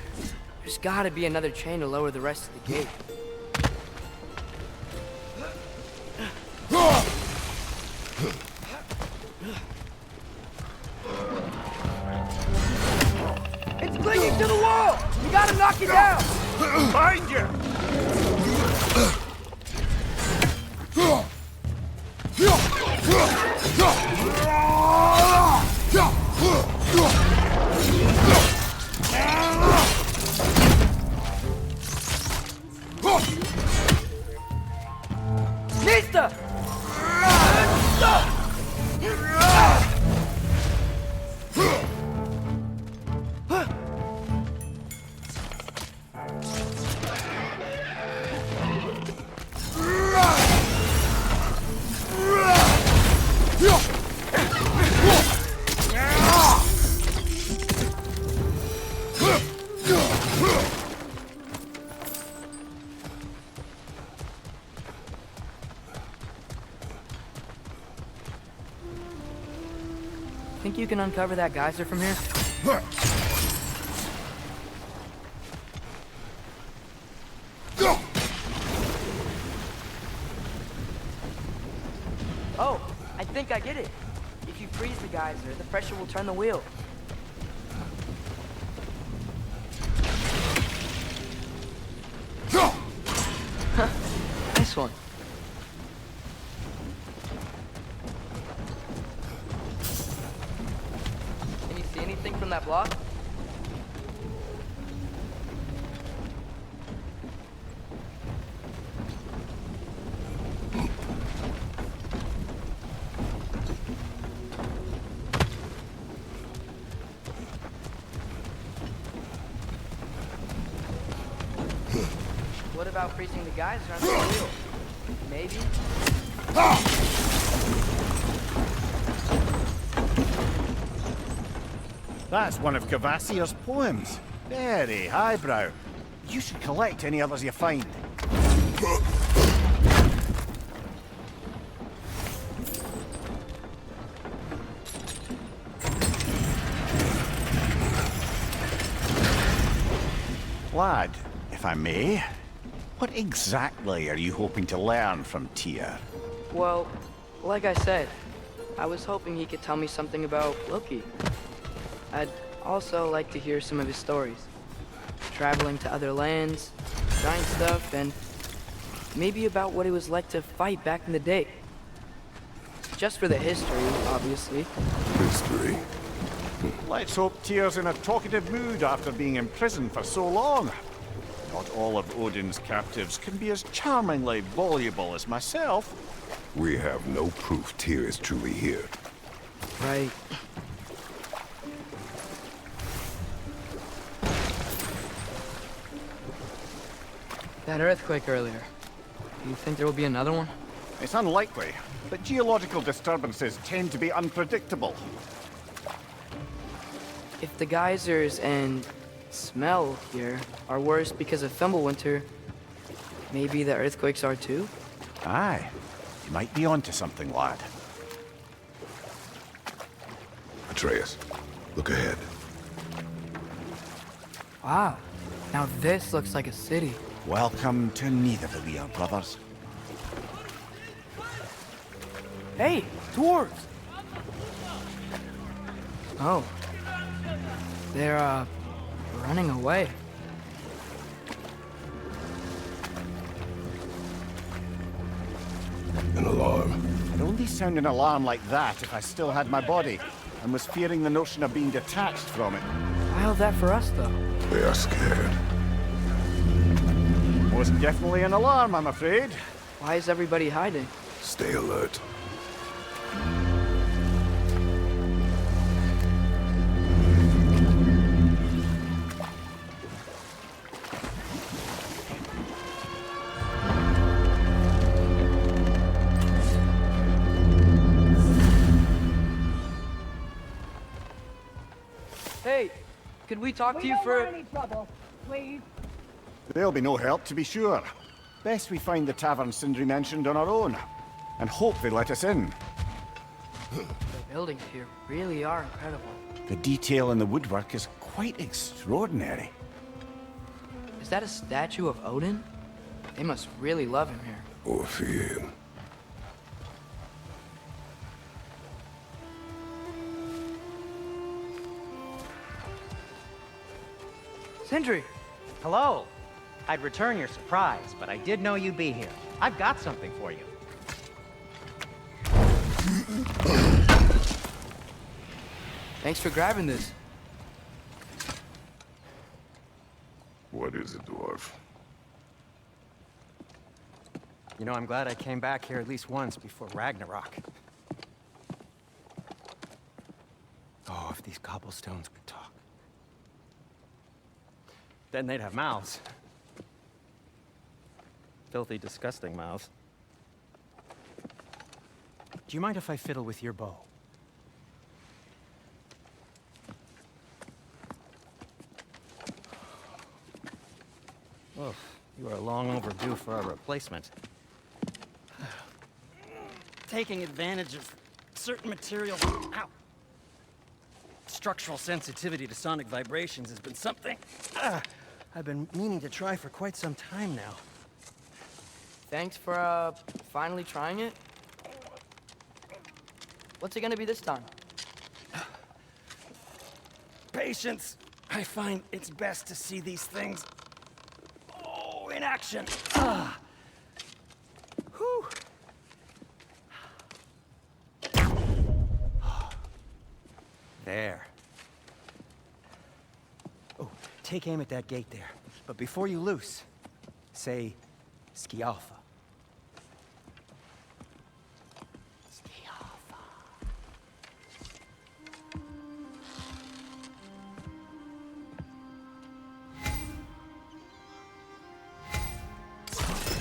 Speaker 1: There's gotta be another chain to lower the rest of the gate. It's clinging to the wall! You gotta knock it down!
Speaker 6: Behind you!
Speaker 1: Nista! Think you can uncover that geyser from here? Oh, I think I get it. If you freeze the geyser, the pressure will turn the wheel. Nice one. Can you see anything from that block? What about freezing the geyser on the wheel? Maybe?
Speaker 4: That's one of Cavassier's poems. Very highbrow. You should collect any others you find. Lad, if I may, what exactly are you hoping to learn from Tyr?
Speaker 1: Well, like I said, I was hoping he could tell me something about Loki. I'd also like to hear some of his stories. Traveling to other lands, giant stuff, and maybe about what it was like to fight back in the day. Just for the history, obviously.
Speaker 2: History.
Speaker 4: Let's hope Tyr's in a talkative mood after being imprisoned for so long. Not all of Odin's captives can be as charmingly voluble as myself.
Speaker 2: We have no proof Tyr is truly here.
Speaker 1: Right. That earthquake earlier. Do you think there will be another one?
Speaker 4: It's unlikely, but geological disturbances tend to be unpredictable.
Speaker 1: If the geysers and smell here are worse because of Fimbulwinter, maybe the earthquakes are too?
Speaker 4: Aye, you might be onto something, lad.
Speaker 2: Atreus, look ahead.
Speaker 1: Wow. Now this looks like a city.
Speaker 3: Welcome to Nidavellir, brothers.
Speaker 1: Hey, dwarves! Oh. They're, running away.
Speaker 2: An alarm.
Speaker 4: I'd only sound an alarm like that if I still had my body, and was fearing the notion of being detached from it.
Speaker 1: Why all that for us, though?
Speaker 2: They are scared.
Speaker 4: Most definitely an alarm, I'm afraid.
Speaker 1: Why is everybody hiding?
Speaker 2: Stay alert.
Speaker 1: Hey, could we talk to you for...
Speaker 7: any trouble, please.
Speaker 4: There'll be no help, to be sure. Best we find the tavern Sindri mentioned on our own, and hope they let us in.
Speaker 1: The buildings here really are incredible.
Speaker 3: The detail in the woodwork is quite extraordinary.
Speaker 1: Is that a statue of Odin? They must really love him here.
Speaker 2: Or fear him.
Speaker 1: Sindri!
Speaker 5: Hello. I'd return your surprise, but I did know you'd be here. I've got something for you.
Speaker 1: Thanks for grabbing this.
Speaker 2: What is it, dwarf?
Speaker 5: You know, I'm glad I came back here at least once before Ragnarok. Oh, if these cobblestones could talk. Then they'd have mouths. Filthy, disgusting mouths. Do you mind if I fiddle with your bow? Oh, you are long overdue for a replacement. Taking advantage of certain materials. Ow! Structural sensitivity to sonic vibrations has been something I've been meaning to try for quite some time now.
Speaker 1: Thanks for, finally trying it. What's it gonna be this time?
Speaker 5: Patience. I find it's best to see these things, in action. Whew. There. Oh, take aim at that gate there. But before you loose, say, Skialfa. Skialfa.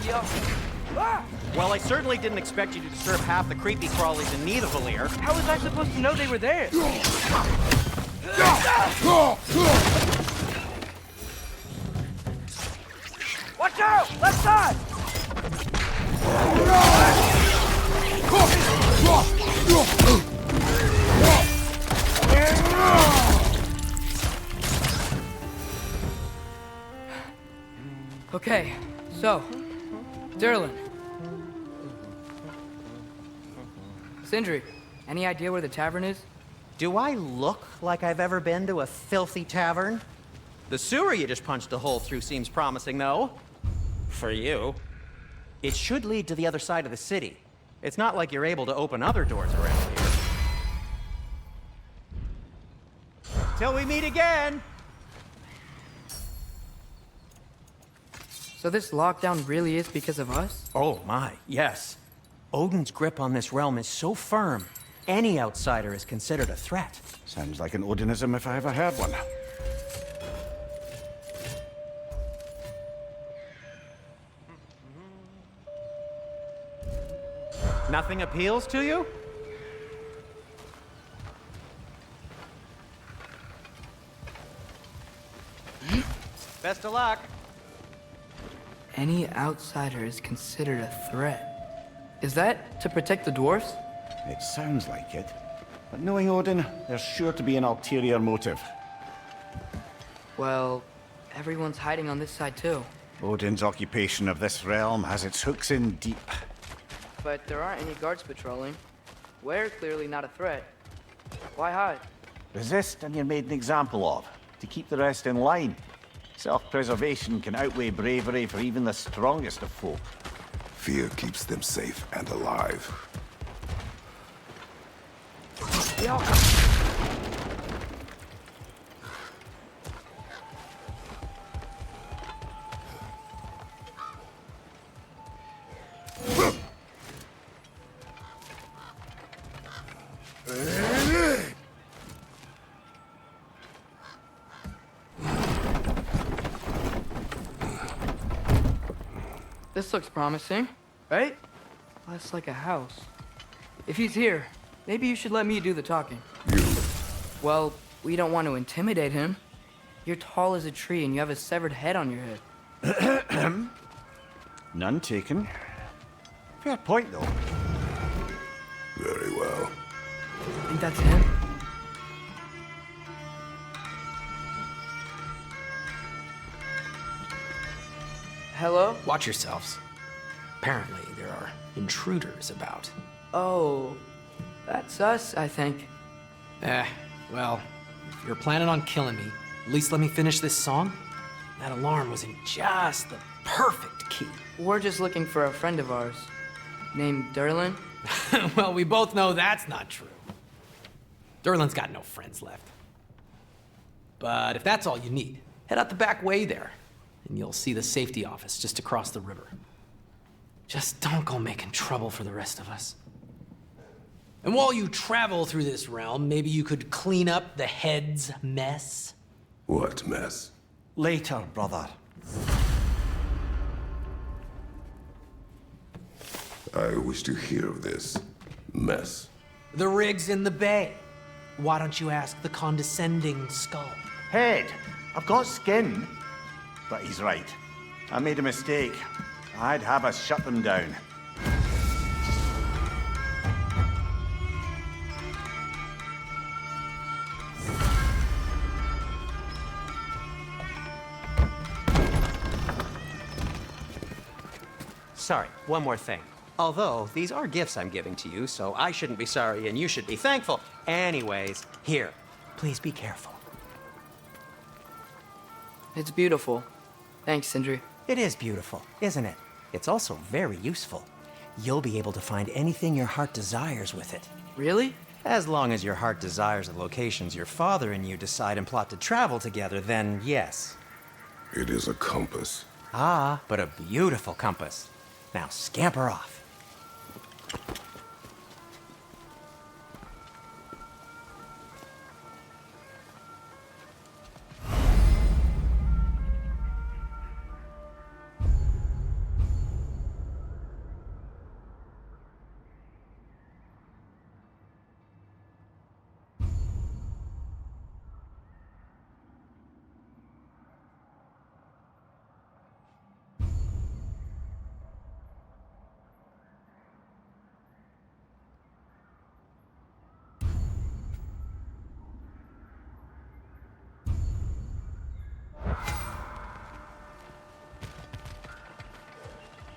Speaker 1: Yeah. Ah!
Speaker 5: Well, I certainly didn't expect you to disturb half the creepy crawlies in Nidavellir.
Speaker 1: How was I supposed to know they were there? Watch out! Left side! Okay, so, Durlin. Sindri, any idea where the tavern is?
Speaker 5: Do I look like I've ever been to a filthy tavern? The sewer you just punched a hole through seems promising, though. For you. It should lead to the other side of the city. It's not like you're able to open other doors around here. Till we meet again!
Speaker 1: So this lockdown really is because of us?
Speaker 5: Oh my, yes. Odin's grip on this realm is so firm, any outsider is considered a threat.
Speaker 3: Sounds like an Odinism if I ever heard one.
Speaker 5: Nothing appeals to you? Best of luck.
Speaker 1: Any outsider is considered a threat. Is that to protect the dwarfs?
Speaker 3: It sounds like it.
Speaker 4: But knowing Odin, there's sure to be an ulterior motive.
Speaker 1: Well, everyone's hiding on this side too.
Speaker 4: Odin's occupation of this realm has its hooks in deep.
Speaker 1: But there aren't any guards patrolling. We're clearly not a threat. Why hide?
Speaker 4: Resist and you're made an example of, to keep the rest in line. Self-preservation can outweigh bravery for even the strongest of folk.
Speaker 2: Fear keeps them safe and alive.
Speaker 1: This looks promising, right? Less like a house. If he's here, maybe you should let me do the talking.
Speaker 2: You.
Speaker 1: Well, we don't want to intimidate him. You're tall as a tree and you have a severed head on your head.
Speaker 4: None taken. Fair point, though.
Speaker 2: Very well.
Speaker 1: Think that's him? Hello?
Speaker 7: Watch yourselves. Apparently, there are intruders about.
Speaker 1: Oh, that's us, I think.
Speaker 7: Well, if you're planning on killing me, at least let me finish this song. That alarm was in just the perfect key.
Speaker 1: We're just looking for a friend of ours, named Derlin.
Speaker 7: Well, we both know that's not true. Derlin's got no friends left. But if that's all you need, head out the back way there, and you'll see the safety office just across the river. Just don't go making trouble for the rest of us. And while you travel through this realm, maybe you could clean up the head's mess?
Speaker 2: What mess?
Speaker 4: Later, brother.
Speaker 2: I wish to hear of this mess.
Speaker 7: The rig's in the bay. Why don't you ask the condescending skull?
Speaker 4: Head, I've got skin. But he's right. I made a mistake. I'd have us shut them down.
Speaker 5: Sorry, one more thing. Although, these are gifts I'm giving to you, so I shouldn't be sorry and you should be thankful. Anyways, here, please be careful.
Speaker 1: It's beautiful. Thanks, Sindri.
Speaker 5: It is beautiful, isn't it? It's also very useful. You'll be able to find anything your heart desires with it.
Speaker 1: Really?
Speaker 5: As long as your heart desires the locations your father and you decide and plot to travel together, then yes.
Speaker 2: It is a compass.
Speaker 5: Ah, but a beautiful compass. Now scamper off.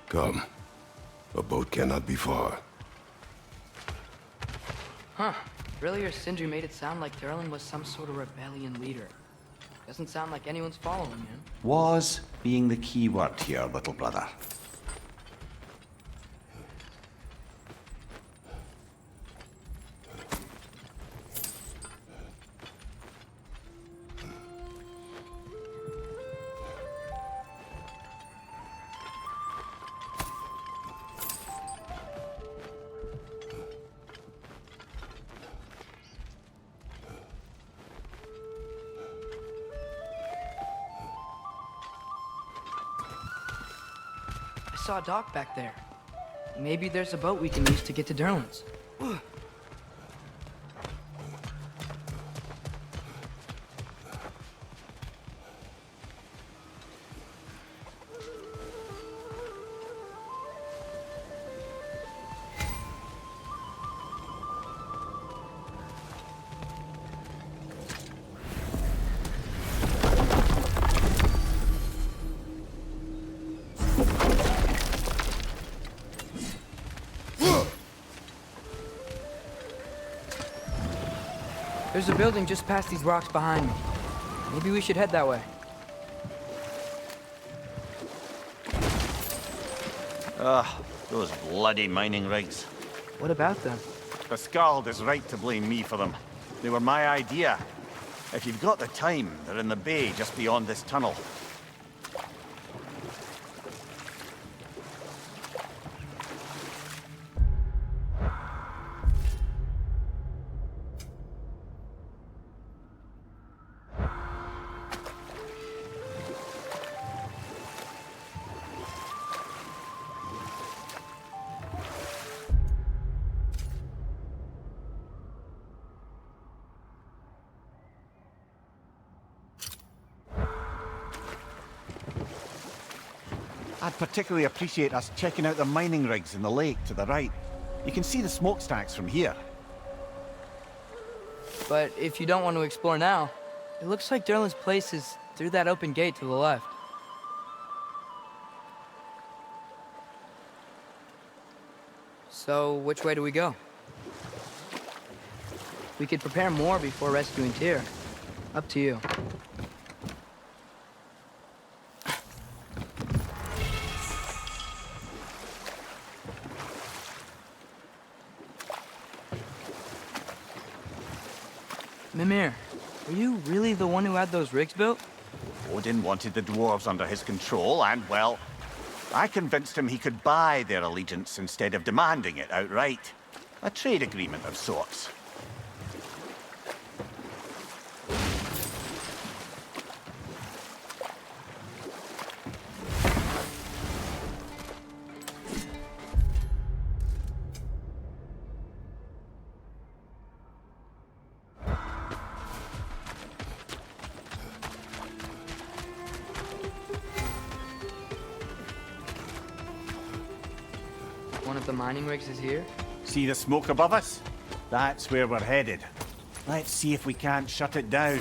Speaker 2: Come. A boat cannot be far.
Speaker 1: Huh. Earlier, Sindri made it sound like Derlin was some sort of rebellion leader. Doesn't sound like anyone's following him.
Speaker 3: Was being the key word here, little brother.
Speaker 1: I saw a dock back there. Maybe there's a boat we can use to get to Derlin's. There's a building just past these rocks behind me. Maybe we should head that way.
Speaker 4: Ugh, those bloody mining rigs.
Speaker 1: What about them?
Speaker 4: The Skald is right to blame me for them. They were my idea. If you've got the time, they're in the bay just beyond this tunnel. I'd particularly appreciate us checking out the mining rigs in the lake to the right. You can see the smokestacks from here.
Speaker 1: But if you don't want to explore now, it looks like Derlin's place is through that open gate to the left. So, which way do we go? We could prepare more before rescuing Tyr. Up to you. Mimir, were you really the one who had those rigs built?
Speaker 4: Odin wanted the dwarves under his control, and, well, I convinced him he could buy their allegiance instead of demanding it outright. A trade agreement of sorts.
Speaker 1: One of the mining rigs is here?
Speaker 4: See the smoke above us? That's where we're headed. Let's see if we can't shut it down.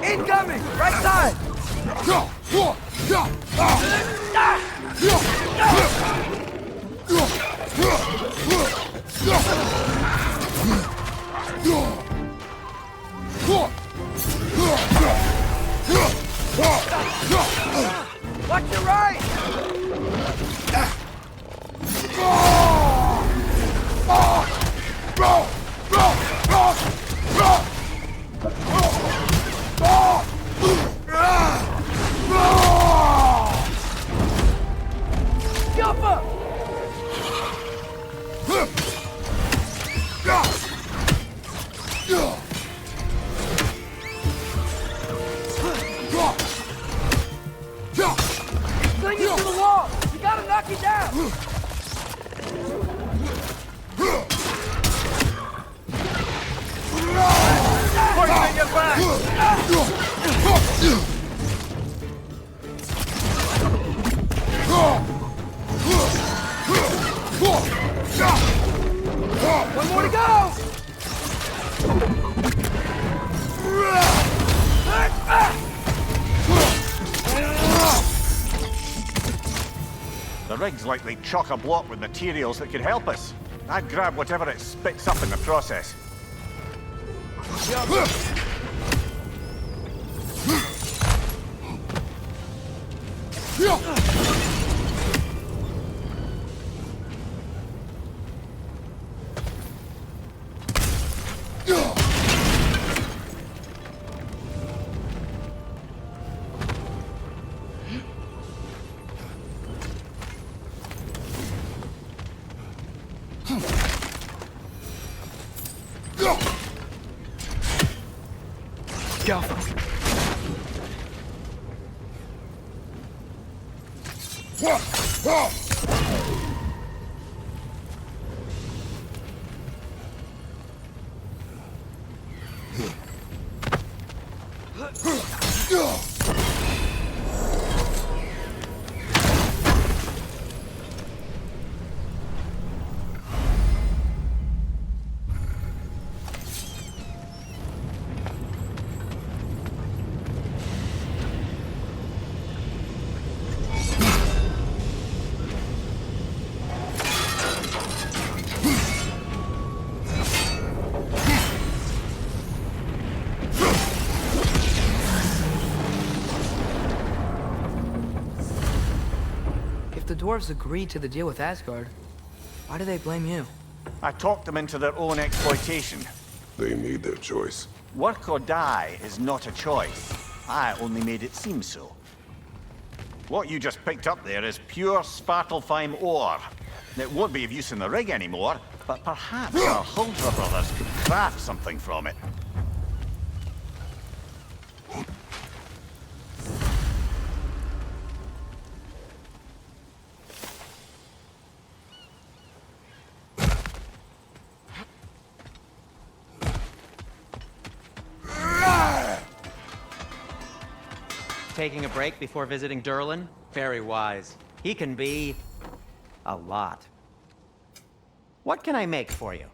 Speaker 1: Incoming! Right side! Watch your right! Jump up! Cling it to the wall! You gotta knock it down! Poison your back! One more to go!
Speaker 4: The rig's likely chock-a-block with materials that could help us. I'd grab whatever it spits up in the process.
Speaker 1: If the dwarves agreed to the deal with Asgard, why do they blame you?
Speaker 4: I talked them into their own exploitation.
Speaker 2: They made their choice.
Speaker 4: Work or die is not a choice. I only made it seem so. What you just picked up there is pure Svartalfheim ore. It won't be of use in the rig anymore, but perhaps our Huldra brothers could craft something from it.
Speaker 5: Taking a break before visiting Durlin? Very wise. He can be... a lot. What can I make for you?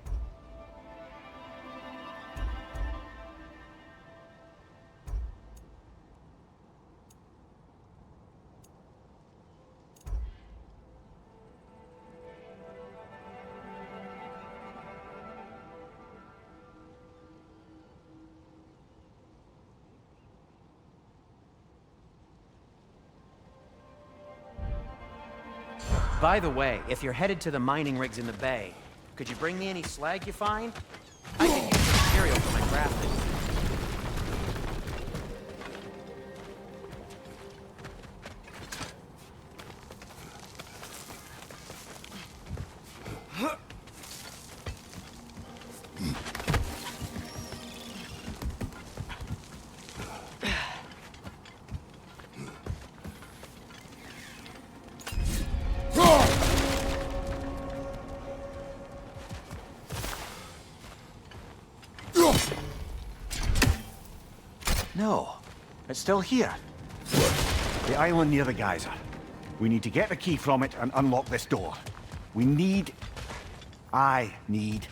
Speaker 5: By the way, if you're headed to the mining rigs in the bay, could you bring me any slag you find? I can use the material for my crafting.
Speaker 4: No, it's still here. The island near the geyser. We need to get the key from it and unlock this door. I need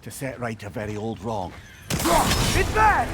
Speaker 4: to set right a very old wrong.
Speaker 1: It's back!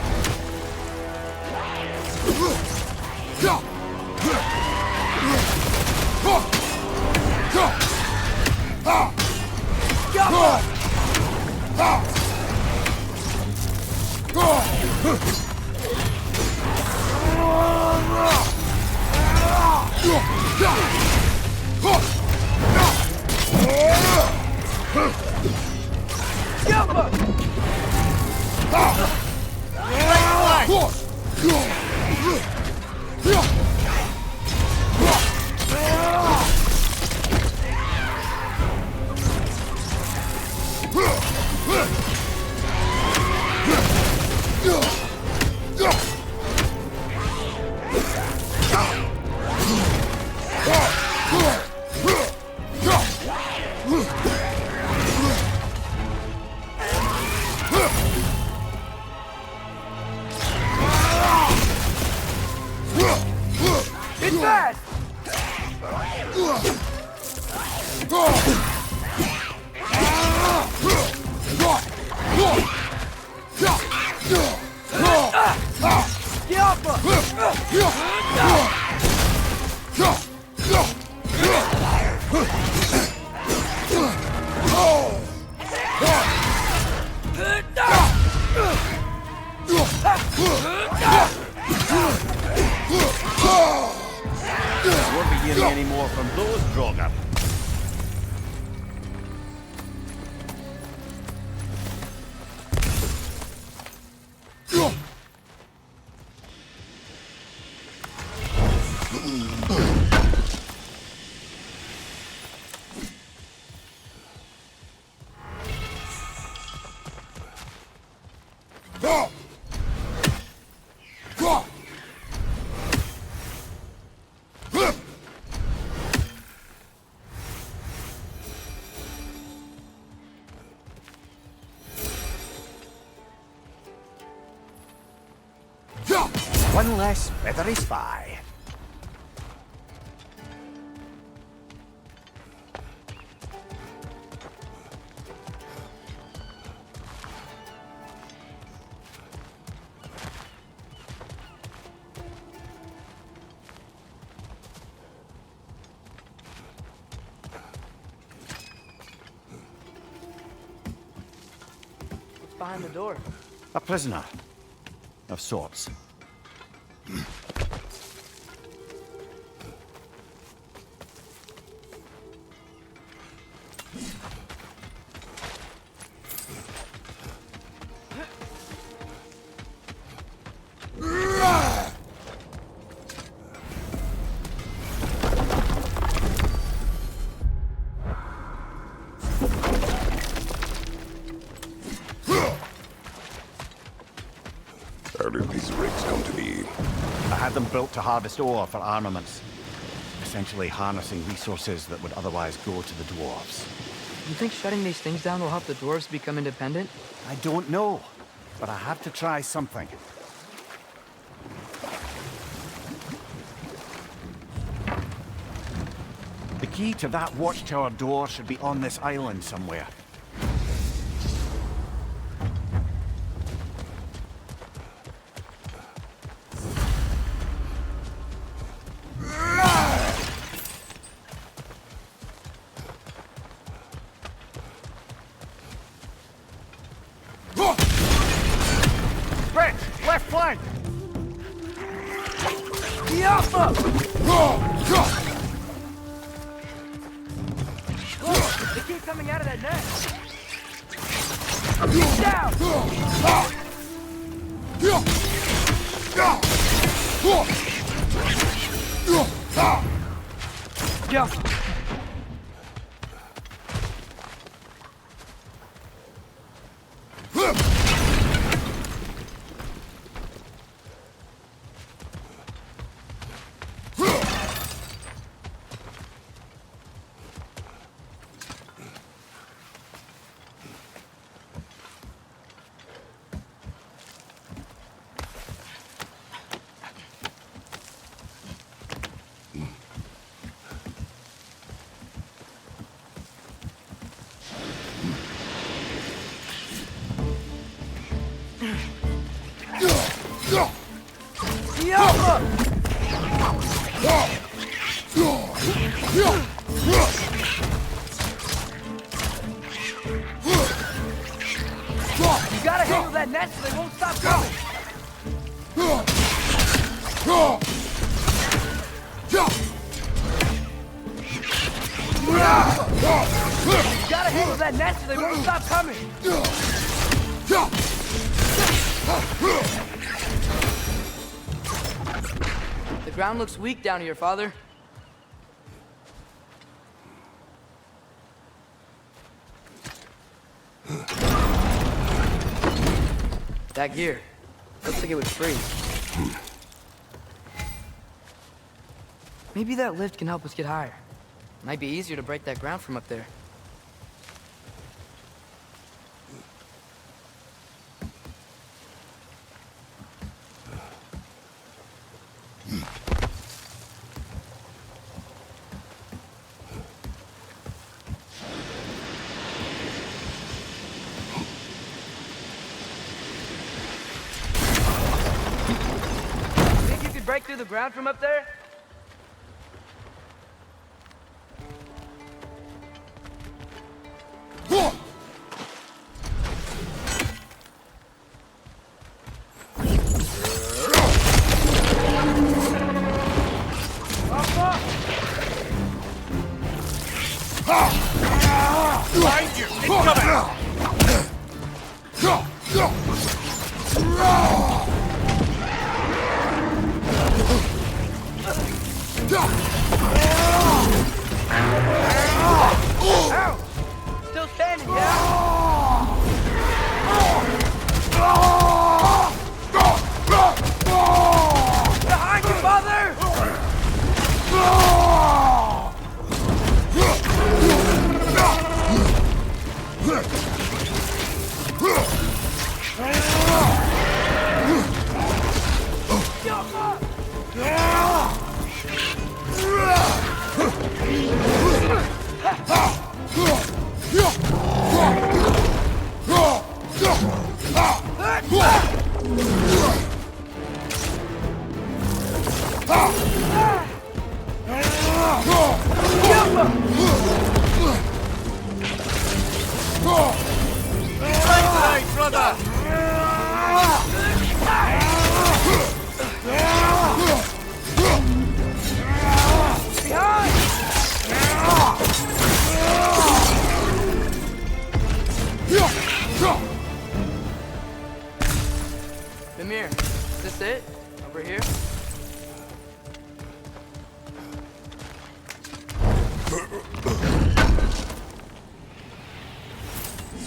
Speaker 4: Won't be hearing any more from those Draugr. one less feathery spy.
Speaker 1: What's behind the door?
Speaker 4: A prisoner. Of sorts.
Speaker 2: How did these rigs come to be?
Speaker 4: I had them built to harvest ore for armaments. Essentially harnessing resources that would otherwise go to the dwarves.
Speaker 1: You think shutting these things down will help the dwarves become independent?
Speaker 4: I don't know, but I have to try something. The key to that watchtower door should be on this island somewhere. Left flank!
Speaker 1: They keep coming out of that net! Get down! Yeah. You gotta handle that net so they won't stop coming! You gotta handle that net so they won't stop coming! The ground looks weak down here, Father. That gear. Looks like it would freeze. Maybe that lift can help us get higher. Might be easier to break that ground from up there. Think you could break through the ground from up there?
Speaker 6: Behind you! It's coming!
Speaker 1: Ow! Still standing, yeah? Behind you, Father!
Speaker 4: Right, brother!
Speaker 1: Mimir, is this it? Over here?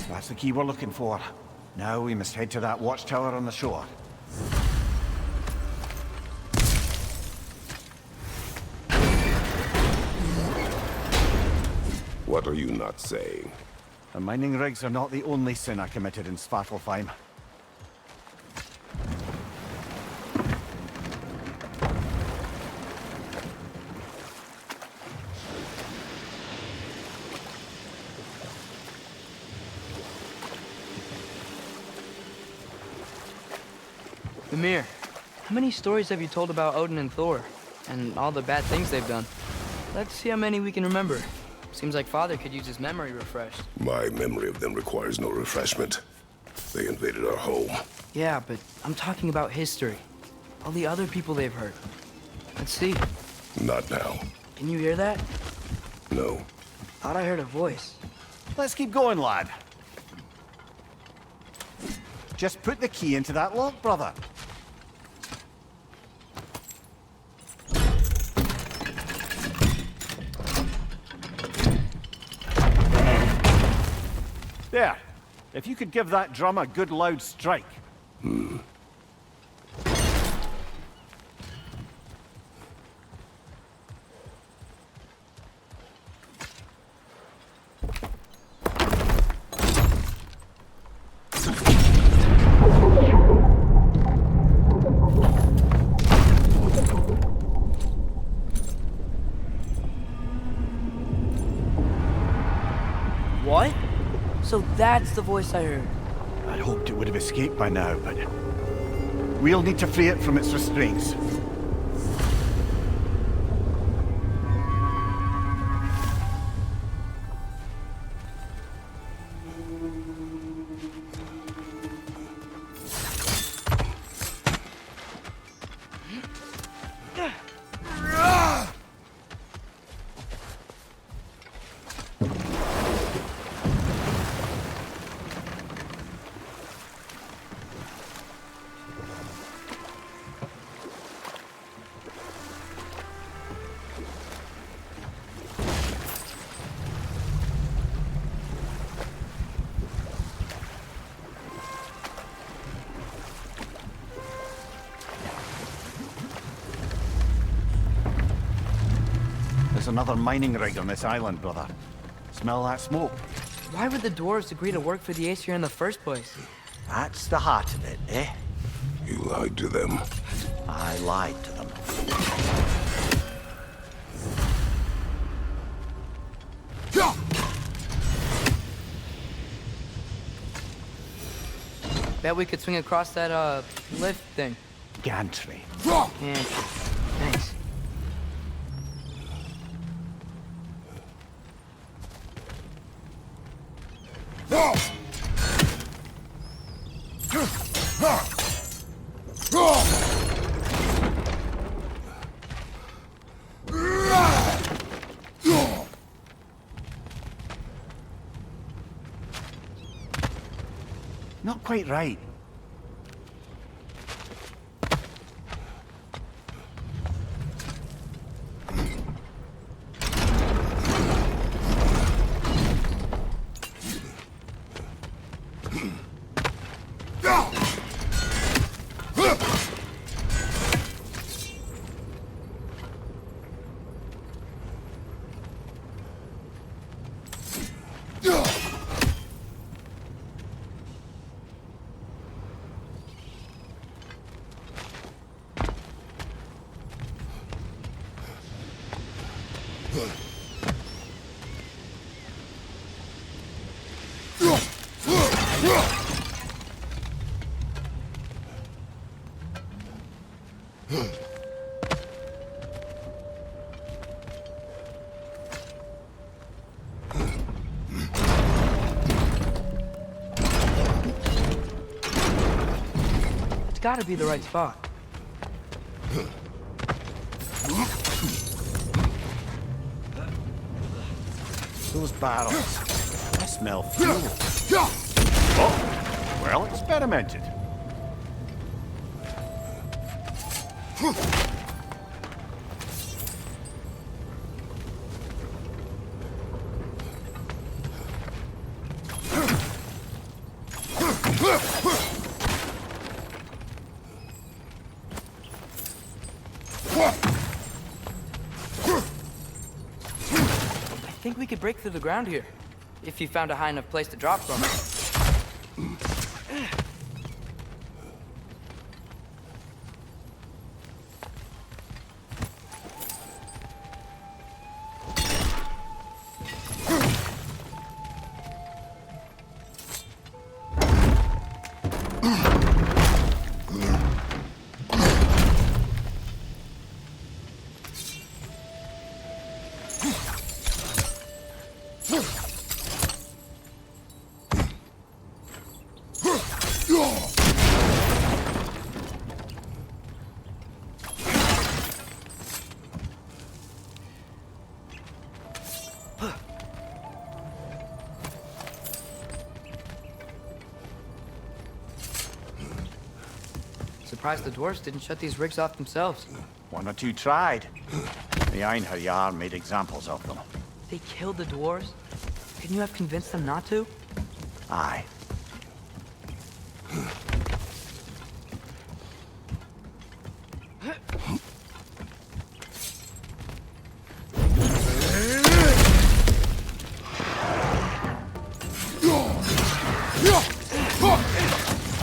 Speaker 3: That's the key we're looking for. Now we must head to that watchtower on the shore.
Speaker 2: What are you not saying?
Speaker 3: The mining rigs are not the only sin I committed in Svartalfheim.
Speaker 1: Mimir, how many stories have you told about Odin and Thor? And all the bad things they've done? Let's see how many we can remember. Seems like Father could use his memory refreshed.
Speaker 2: My memory of them requires no refreshment. They invaded our home.
Speaker 1: Yeah, but I'm talking about history. All the other people they've hurt. Let's see.
Speaker 2: Not now.
Speaker 1: Can you hear that?
Speaker 2: No.
Speaker 1: Thought I heard a voice.
Speaker 4: Let's keep going, lad. Just put the key into that lock, brother. There. If you could give that drum a good loud strike.
Speaker 1: What? So that's the voice I heard.
Speaker 3: I'd hoped it would have escaped by now, but we'll need to free it from its restraints. There's another mining rig on this island, brother. Smell that smoke?
Speaker 1: Why would the dwarves agree to work for the Aesir in the first place?
Speaker 3: That's the heart of it, eh?
Speaker 2: You lied to them.
Speaker 3: I lied to them.
Speaker 1: Bet we could swing across that, lift thing.
Speaker 3: Gantry.
Speaker 1: And thanks.
Speaker 3: Not quite right.
Speaker 1: gotta be the right spot.
Speaker 4: Those barrels. I smell fuel. Oh, well experimented.
Speaker 1: I think we could break through the ground here, if you found a high enough place to drop from. Surprised the dwarves didn't shut these rigs off themselves.
Speaker 4: One or two tried. The Einherjar made examples of them.
Speaker 1: They killed the dwarves? Couldn't you have convinced them not to?
Speaker 4: Aye.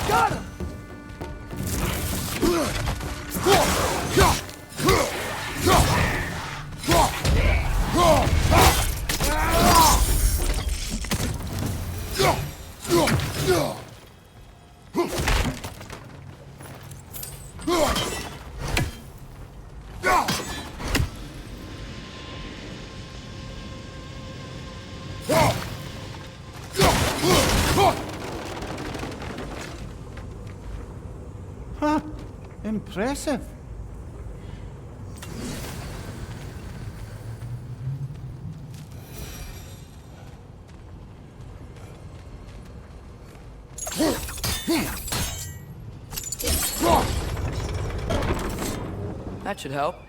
Speaker 1: Got him!
Speaker 4: Huh. Impressive.
Speaker 1: That should help.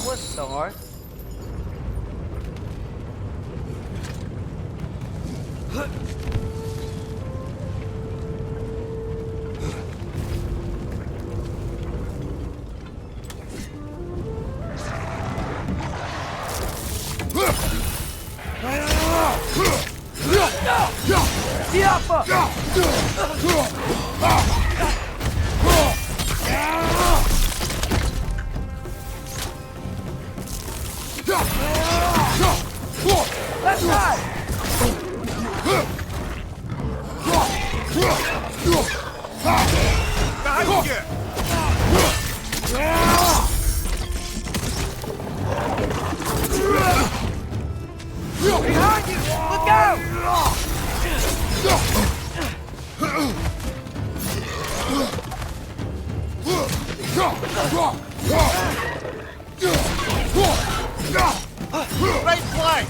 Speaker 1: What's so hard? Diapa! Let's ride!
Speaker 4: Behind you!
Speaker 1: Behind you! Look out!
Speaker 4: Right flank!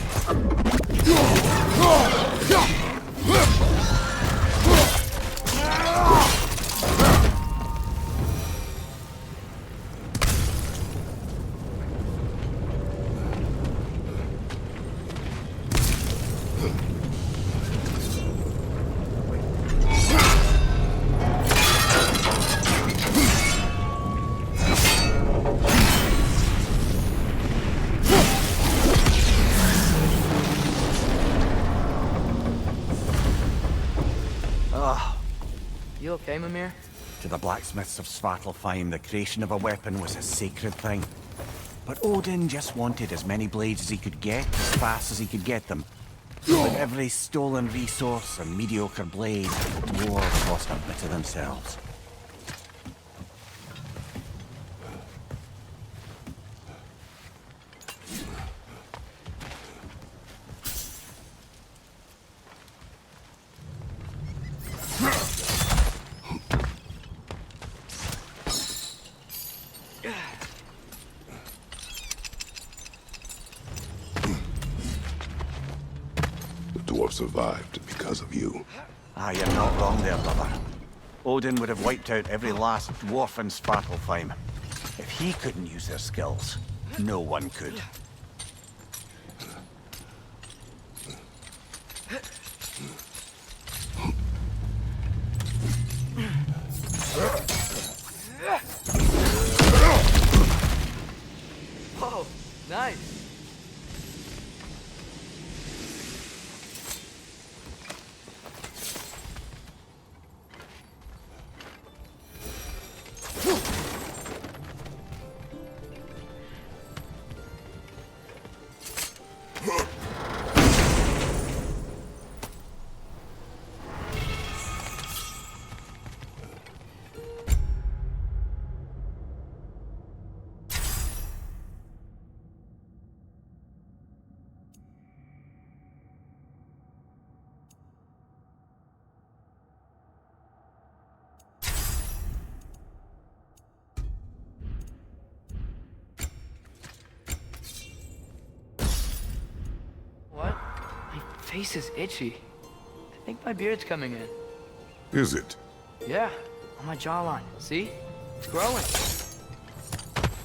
Speaker 1: You okay, Mimir?
Speaker 3: To the blacksmiths of Svartalfheim, the creation of a weapon was a sacred thing. But Odin just wanted as many blades as he could get, as fast as he could get them. With every stolen resource and mediocre blade, the dwarves lost a bit of themselves.
Speaker 2: The dwarf survived because of you.
Speaker 3: Ah, you're not wrong there, brother. Odin would have wiped out every last dwarf in Svartalfheim. If he couldn't use their skills, no one could.
Speaker 1: Whoa, nice. What? My face is itchy. I think my beard's coming in.
Speaker 2: Is it?
Speaker 1: Yeah, on my jawline. See? It's growing.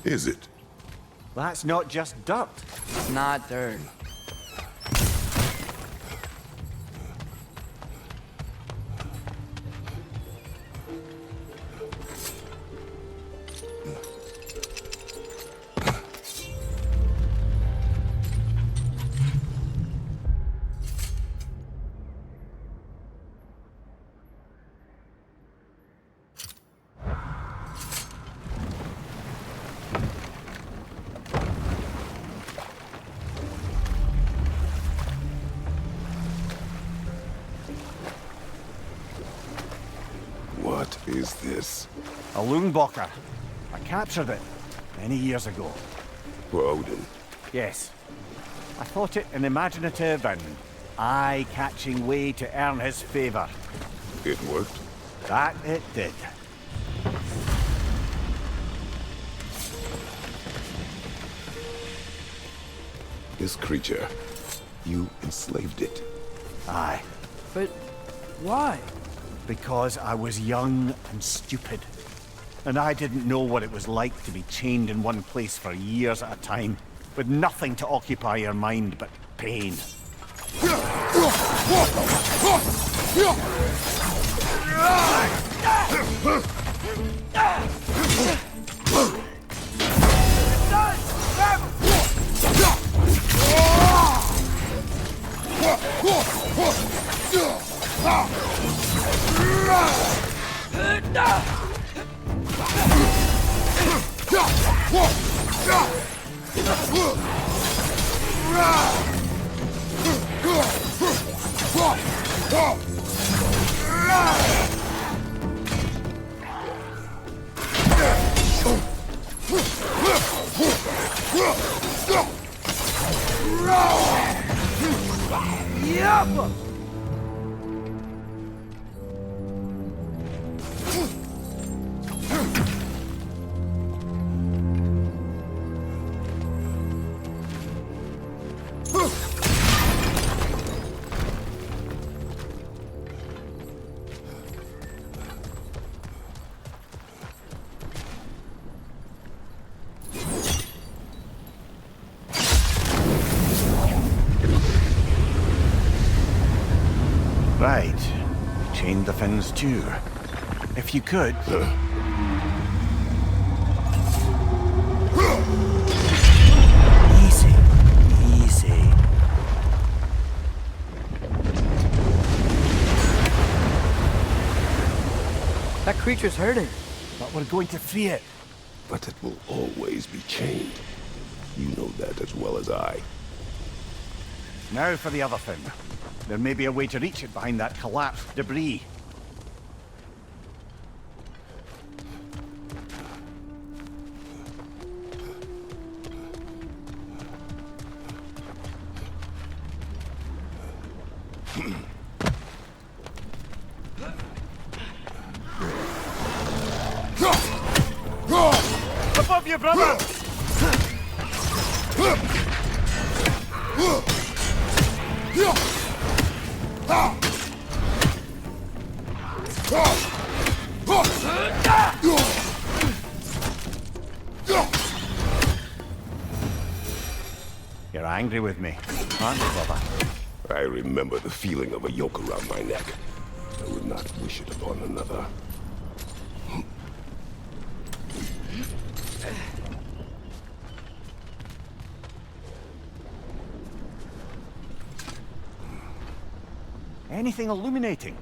Speaker 2: Is it?
Speaker 4: That's not just dirt.
Speaker 1: It's not dirt.
Speaker 2: What is this?
Speaker 4: A Lungbocker. I captured it many years ago.
Speaker 2: For Odin.
Speaker 4: Yes. I thought it an imaginative and eye-catching way to earn his favor.
Speaker 2: It worked?
Speaker 4: That it did.
Speaker 2: This creature, you enslaved it.
Speaker 4: Aye.
Speaker 1: But why?
Speaker 4: Because I was young and stupid. And I didn't know what it was like to be chained in one place for years at a time, with nothing to occupy your mind but pain.
Speaker 3: Right. Chain the fins too. If you could... Easy. Easy.
Speaker 1: That creature's hurting.
Speaker 3: But we're going to free it.
Speaker 2: But it will always be chained. You know that as well as I.
Speaker 4: Now for the other fin. There may be a way to reach it behind that collapsed debris. Above you, brother! You're angry with me, aren't you, brother?
Speaker 2: I remember the feeling of a yoke around my neck. I would not wish it upon another.
Speaker 4: Anything illuminating?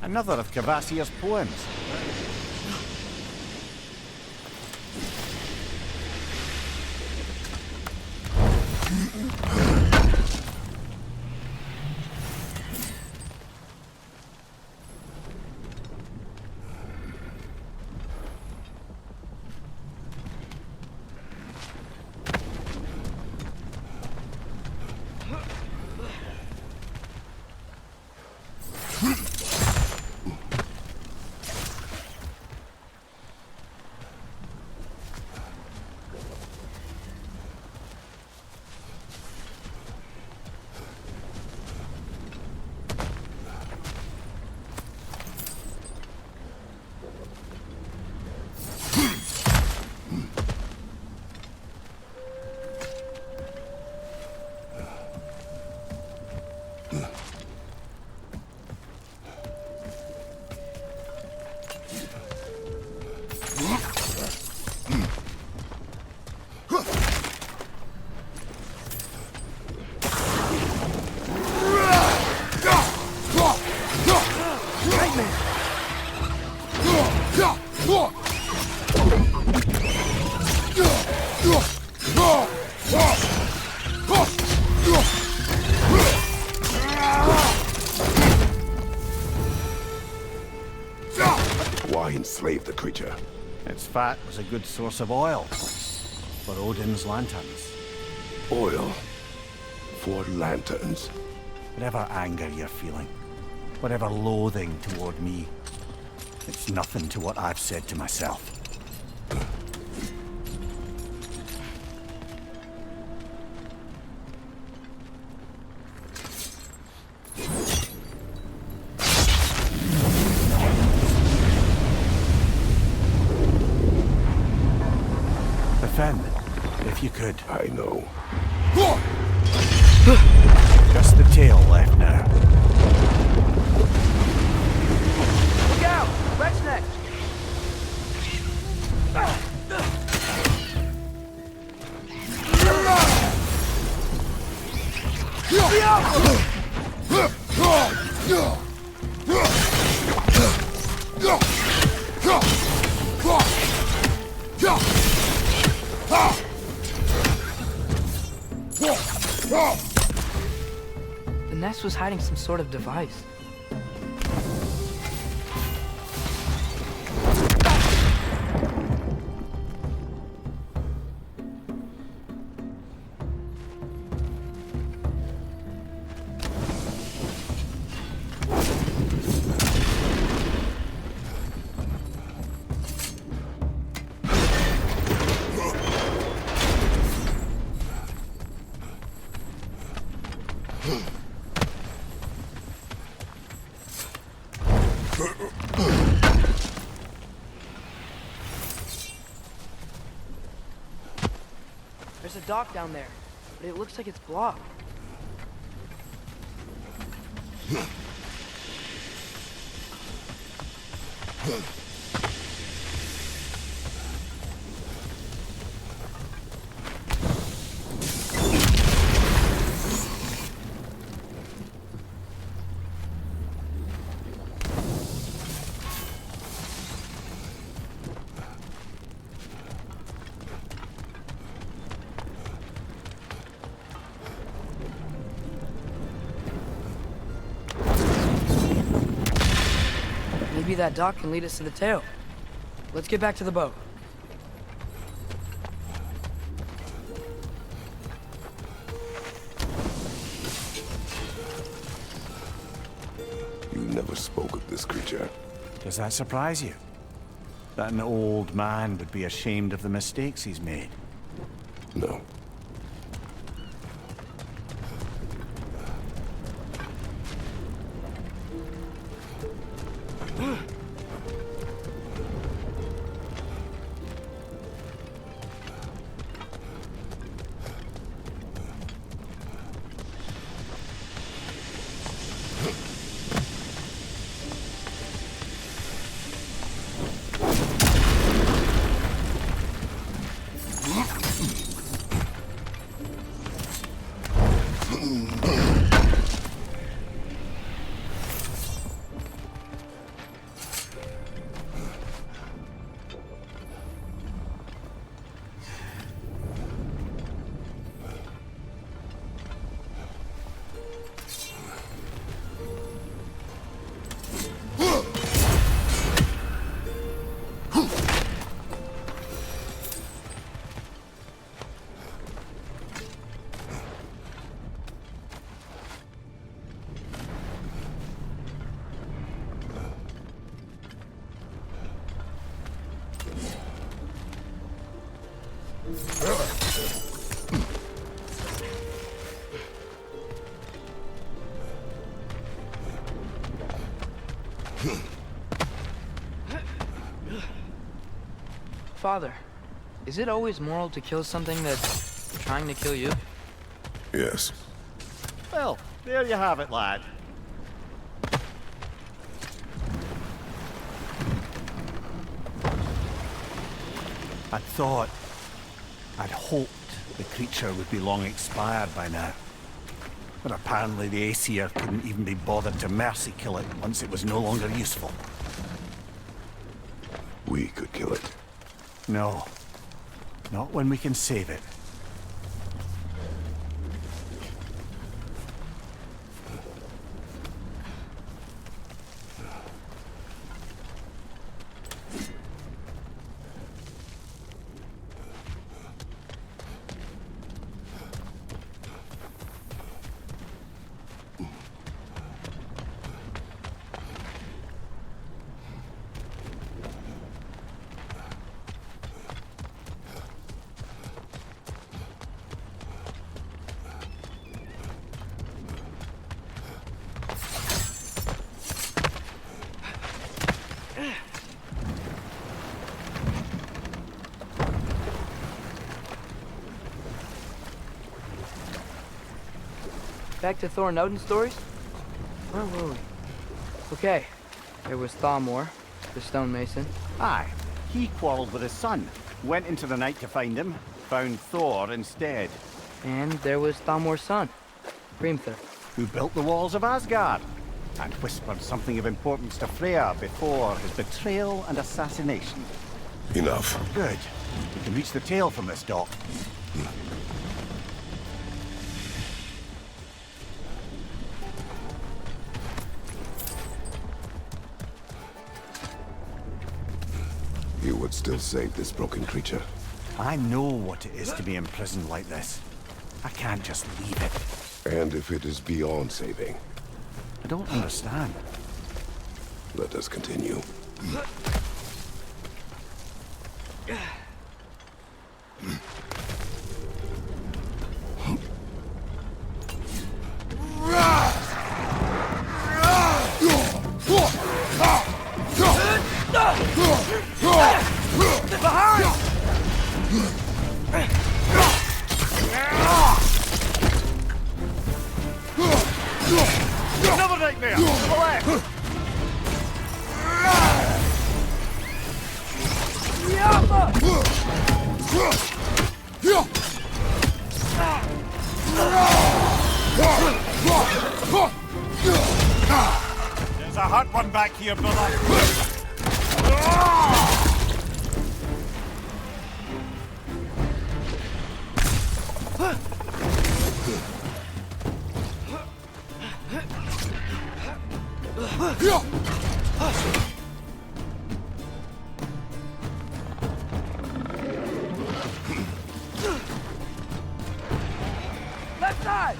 Speaker 4: Another of Cavassier's poems.
Speaker 2: Why enslave the creature?
Speaker 4: Its fat was a good source of oil for Odin's lanterns.
Speaker 2: Oil for lanterns.
Speaker 3: Whatever anger you're feeling, whatever loathing toward me, it's nothing to what I've said to myself. could.
Speaker 2: I know.
Speaker 3: Just the tail left now.
Speaker 1: Look out! Rex next! The nest was hiding some sort of device. There's a dock down there, but it looks like it's blocked. Maybe that dock can lead us to the tail. Let's get back to the boat.
Speaker 2: You never spoke of this creature.
Speaker 3: Does that surprise you? That an old man would be ashamed of the mistakes he's made?
Speaker 2: No.
Speaker 1: Father, is it always moral to kill something that's trying to kill you?
Speaker 2: Yes.
Speaker 4: Well, there you have it, lad.
Speaker 3: I'd hoped the creature would be long expired by now. But apparently the Aesir couldn't even be bothered to mercy kill it once it was no longer useful.
Speaker 2: We could kill it.
Speaker 3: No. Not when we can save it.
Speaker 1: Back to Thor and Odin stories? Where were we? Okay, there was Thalmor, the stonemason.
Speaker 4: Aye, he quarreled with his son. Went into the night to find him, found Thor instead.
Speaker 1: And there was Thalmor's son, Grimthur.
Speaker 4: Who built the walls of Asgard, and whispered something of importance to Freya before his betrayal and assassination.
Speaker 2: Enough.
Speaker 4: Good. We can reach the tail from this dock.
Speaker 2: You would still save this broken creature.
Speaker 4: I know what it is to be imprisoned like this. I can't just leave it.
Speaker 2: And if it is beyond saving,
Speaker 4: I don't understand.
Speaker 2: let us continue.
Speaker 4: Another nightmare! To the left! There's a hot one back here, brother.
Speaker 1: Left side!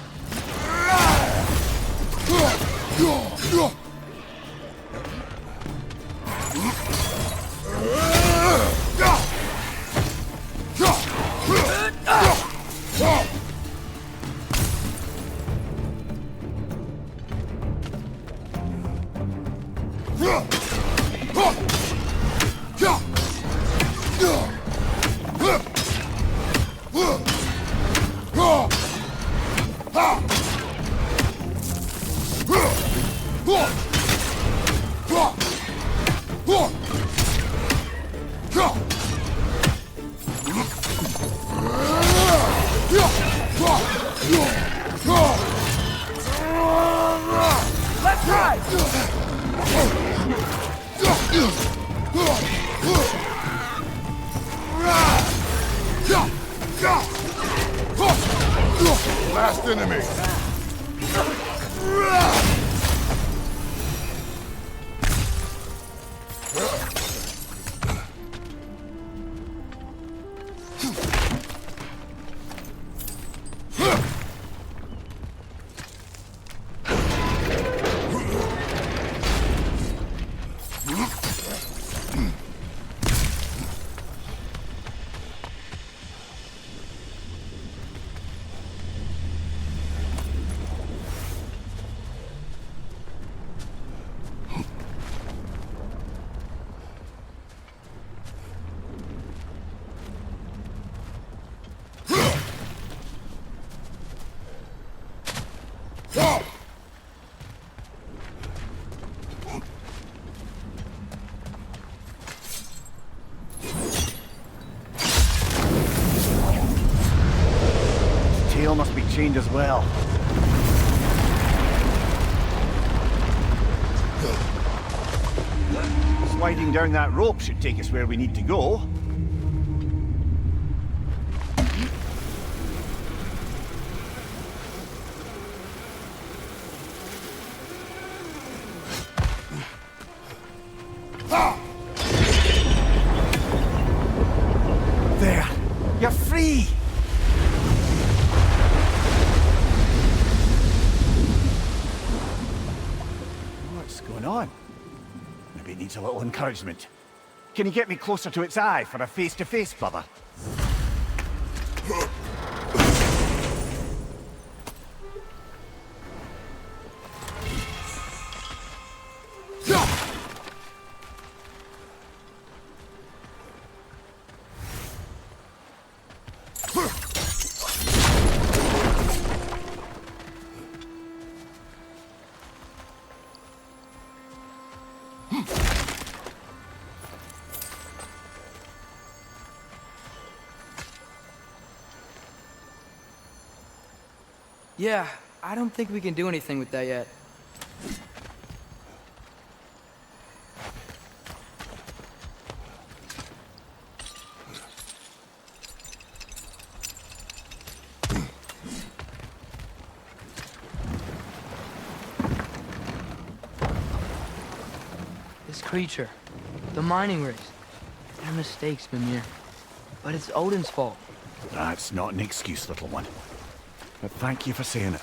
Speaker 1: Left side!
Speaker 2: Last enemy!
Speaker 4: Tail must be chained as well. Sliding down that rope should take us where we need to go. There! You're free! What's going on? Maybe it needs a little encouragement. Can you get me closer to its eye for a face-to-face, brother?
Speaker 1: Yeah, I don't think we can do anything with that yet. This creature, the mining rigs, they're mistakes, Mimir. But it's Odin's fault.
Speaker 3: That's not an excuse, little one. But thank you for saying it.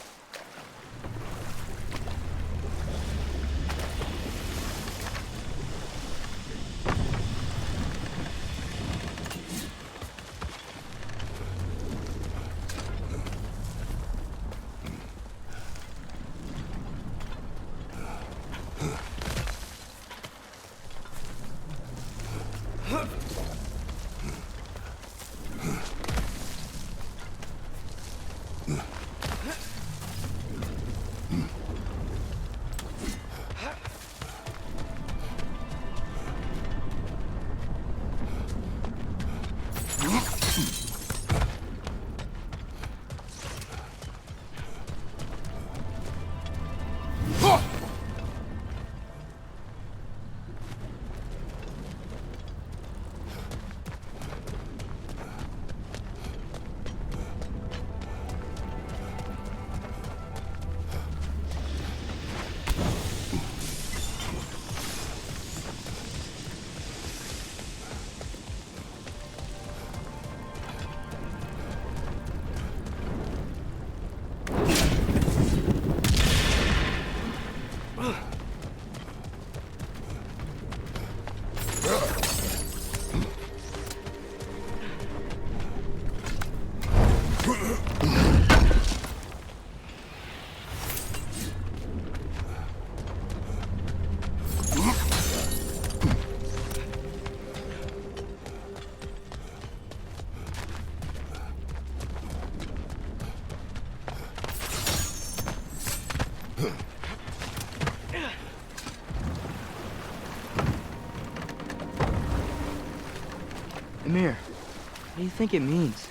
Speaker 1: Amir, what do you think it means?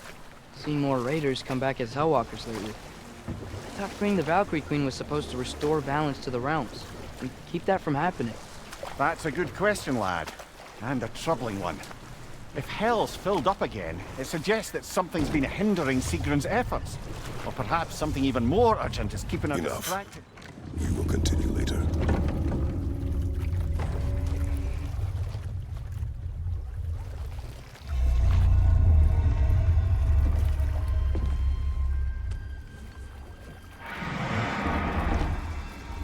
Speaker 1: Seeing more raiders come back as Hellwalkers lately. I thought freeing the Valkyrie Queen was supposed to restore balance to the realms and keep that from happening.
Speaker 4: That's a good question, lad. And a troubling one. If Hell's filled up again, it suggests that something's been hindering Sigrun's efforts. Or perhaps something even more urgent is keeping her
Speaker 2: Enough.
Speaker 4: distracted.
Speaker 2: We will continue later.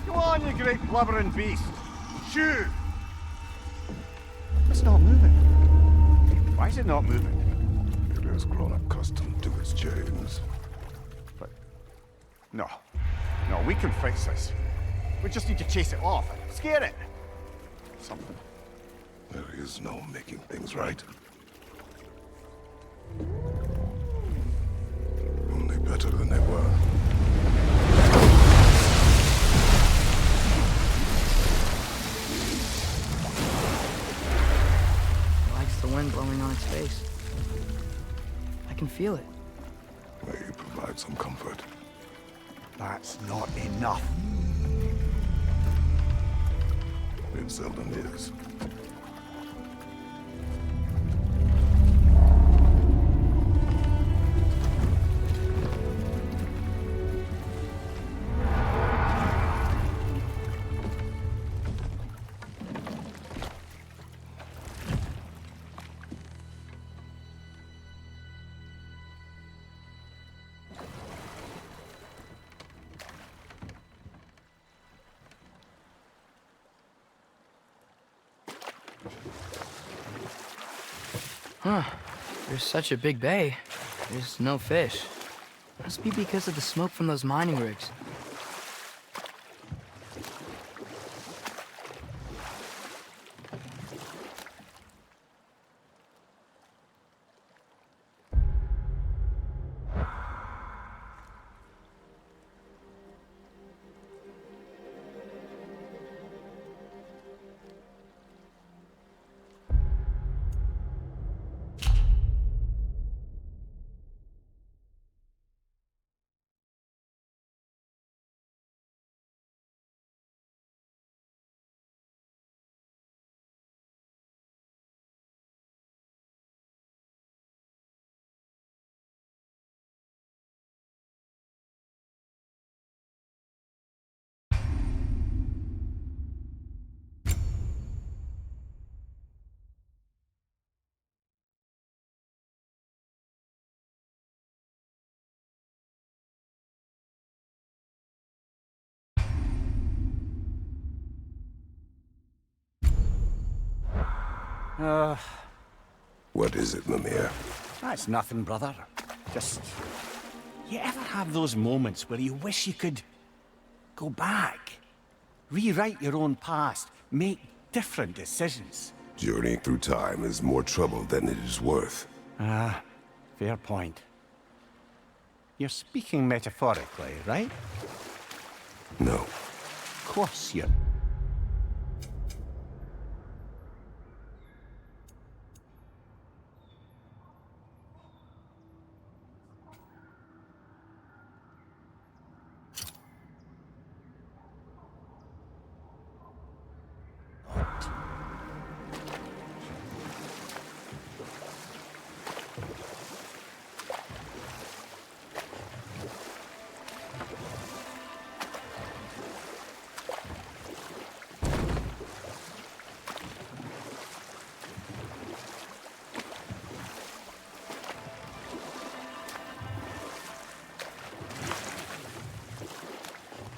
Speaker 4: Go on, you great blubbering beast! Shoo! It's not moving. Why is it not moving?
Speaker 2: It has grown accustomed to its chains.
Speaker 4: But... No. No, we can fix this. We just need to chase it off and scare it. Something.
Speaker 2: There is no making things right. Only better than they were.
Speaker 1: It likes the wind blowing on its face. I can feel it.
Speaker 2: May you provide some comfort.
Speaker 4: That's not enough.
Speaker 2: It seldom is.
Speaker 1: Huh. There's such a big bay. There's no fish. Must be because of the smoke from those mining rigs.
Speaker 2: What is it, Mimir?
Speaker 3: That's nothing, brother. Just... You ever have those moments where you wish you could... go back? Rewrite your own past, make different decisions?
Speaker 2: Journeying through time is more trouble than it is worth.
Speaker 3: Ah, fair point. You're speaking metaphorically, right?
Speaker 2: No.
Speaker 3: Of course you're...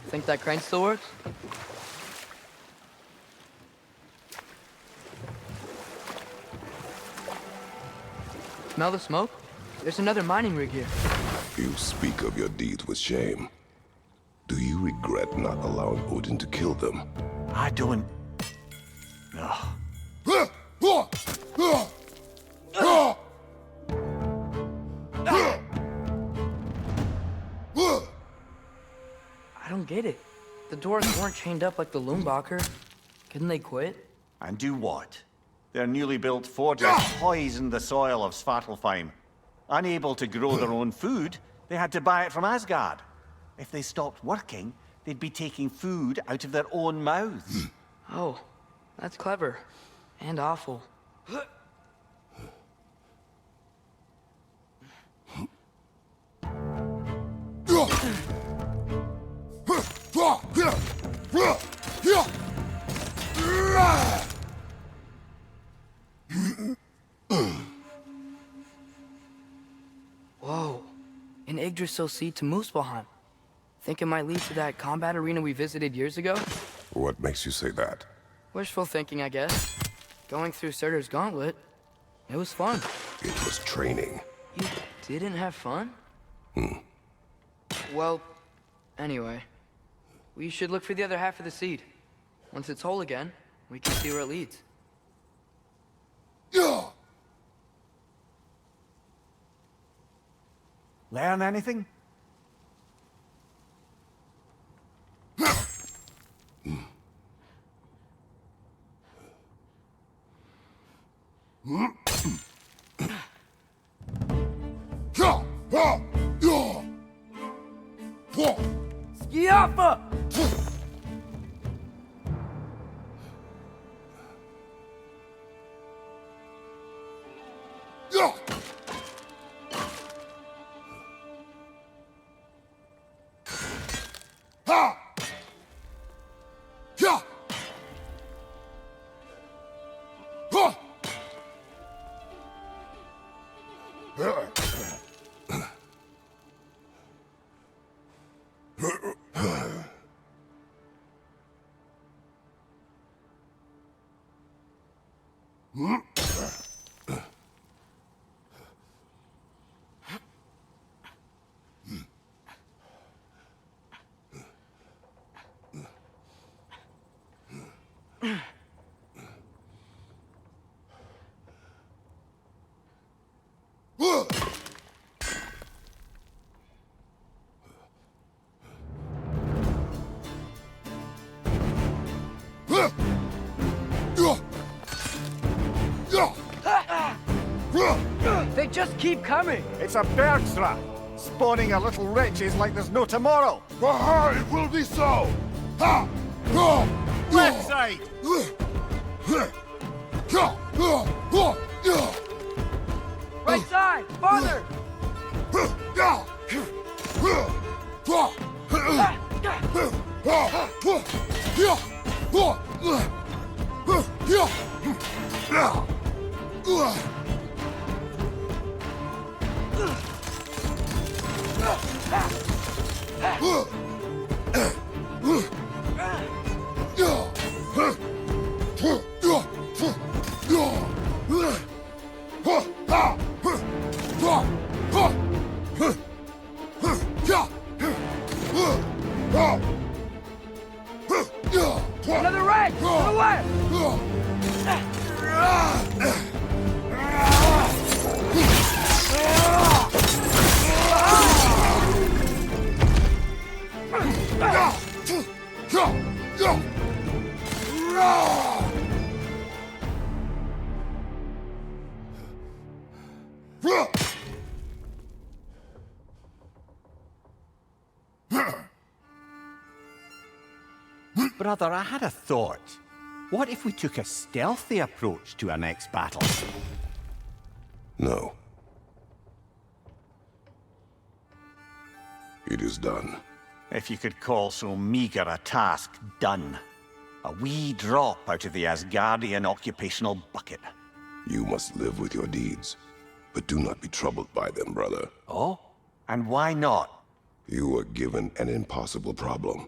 Speaker 1: Think that crane still works? Smell the smoke? There's another mining rig here.
Speaker 2: You speak of your deeds with shame. Do you regret not allowing Odin to kill them?
Speaker 3: I don't... No.
Speaker 1: I don't get it. The doors weren't chained up like the Loombacher. Couldn't they quit?
Speaker 4: And do what? Their newly built fortress poisoned the soil of Svartalfheim. Unable to grow their own food, they had to buy it from Asgard. If they stopped working, they'd be taking food out of their own mouths.
Speaker 1: Oh, that's clever. And awful. Whoa. An Yggdrasil seed to Muspelheim. Think it might lead to that combat arena we visited years ago?
Speaker 2: What makes you say that?
Speaker 1: Wishful thinking, I guess. Going through Surtur's gauntlet, it was fun.
Speaker 2: It was training.
Speaker 1: You didn't have fun? Well, anyway. We should look for the other half of the seed. Once it's whole again, we can see where it leads.
Speaker 3: Learn anything?
Speaker 1: Skiaffa! They just keep coming!
Speaker 4: It's a bird's trap, spawning a little wretches like there's no tomorrow.
Speaker 2: It will be so! Ha!
Speaker 4: Left side!
Speaker 1: Right side! Farther!
Speaker 4: Brother, I had a thought. What if we took a stealthy approach to our next battle?
Speaker 2: No. It is done.
Speaker 4: If you could call so meager a task done. A wee drop out of the Asgardian occupational bucket.
Speaker 2: You must live with your deeds, but do not be troubled by them, brother.
Speaker 4: Oh? And why not?
Speaker 2: You were given an impossible problem.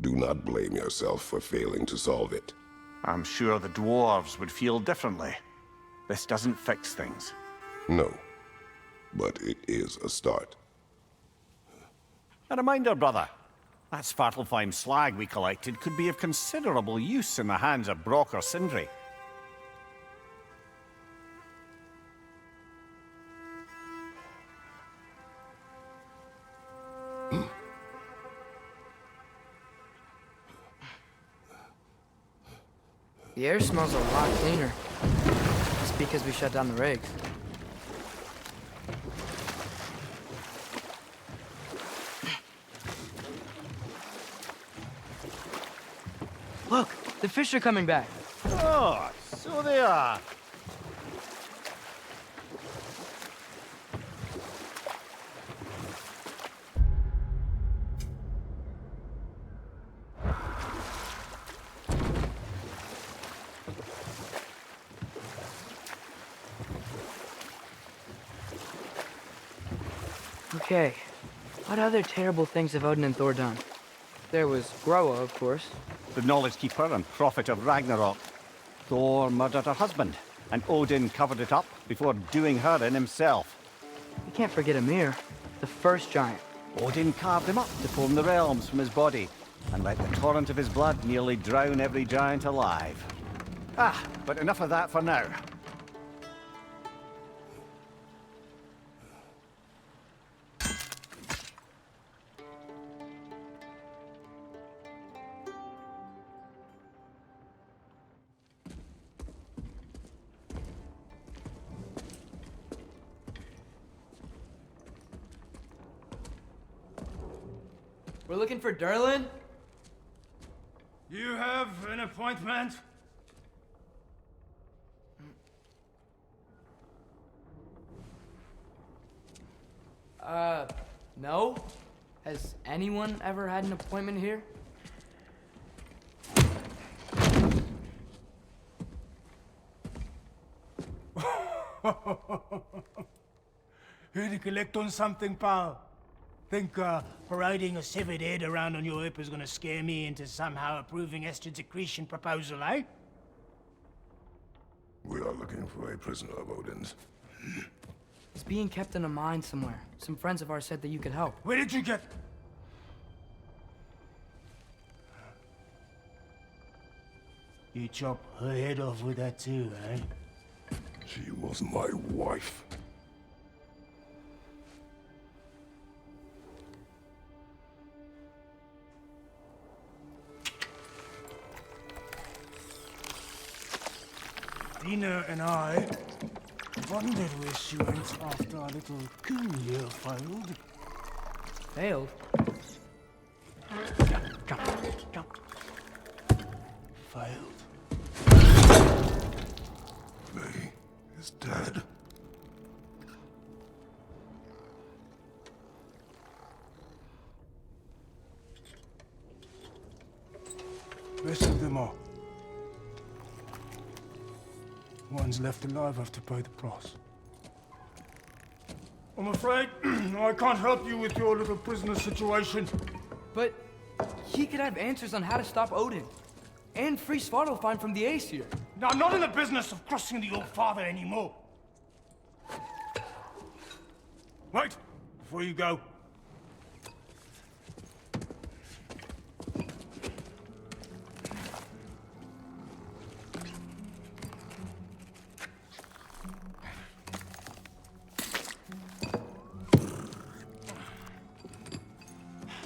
Speaker 2: Do not blame yourself for failing to solve it.
Speaker 4: I'm sure the dwarves would feel differently. This doesn't fix things.
Speaker 2: No, but it is a start.
Speaker 4: A reminder, brother. That Svartalfheim slag we collected could be of considerable use in the hands of Brock or Sindri.
Speaker 1: The air smells a lot cleaner. It's because we shut down the rigs. Look, the fish are coming back.
Speaker 4: Oh, so they are.
Speaker 1: Okay, what other terrible things have Odin and Thor done? There was Groa, of course.
Speaker 4: The Knowledge Keeper and Prophet of Ragnarok. Thor murdered her husband, and Odin covered it up before doing her in himself.
Speaker 1: We can't forget Ymir, the first giant.
Speaker 4: Odin carved him up to form the realms from his body, and let the torrent of his blood nearly drown every giant alive. But enough of that for now.
Speaker 1: We're looking for Durlin?
Speaker 8: You have an appointment?
Speaker 1: No? Has anyone ever had an appointment here?
Speaker 8: Here to collect on something, pal? Think parading a severed head around on your hip is gonna scare me into somehow approving Estrid's accretion proposal, eh?
Speaker 2: We are looking for a prisoner of Odin's.
Speaker 1: He's being kept in a mine somewhere. Some friends of ours said that you could help.
Speaker 8: Where did you get... You chop her head off with that too, eh?
Speaker 2: She was my wife.
Speaker 8: Dina and I wondered where she went after our little coup here failed.
Speaker 1: Failed?
Speaker 8: Jump. Failed.
Speaker 2: May is dead.
Speaker 8: Rest of them are. One's left alive have to pay the price. I'm afraid I can't help you with your little prisoner situation.
Speaker 1: But he could have answers on how to stop Odin. And free Svartalfheim from the Aesir.
Speaker 8: Now, I'm not in the business of crossing the old father anymore. Wait, before you go.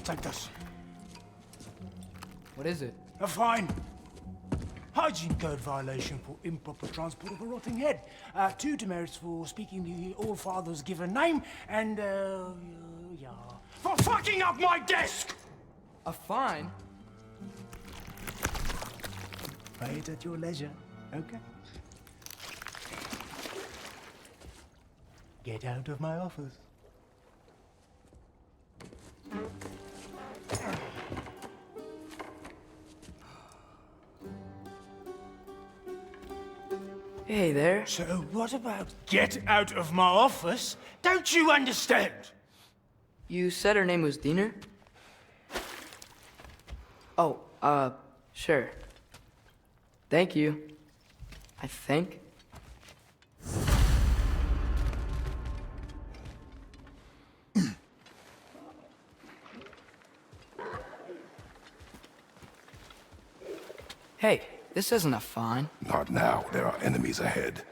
Speaker 8: Take this.
Speaker 1: What is it?
Speaker 8: A fine. Hygiene code violation for improper transport of a rotting head. 2 demerits for speaking the All Father's given name, and, yeah. For fucking up my desk!
Speaker 1: A fine?
Speaker 8: Pay it at your leisure, okay? Get out of my office.
Speaker 1: Hey there.
Speaker 8: So what about get out of my office? Don't you understand?
Speaker 1: You said her name was Diener? Oh, sure. Thank you. I think. Hey, this isn't a fine.
Speaker 2: Not now. There are enemies ahead.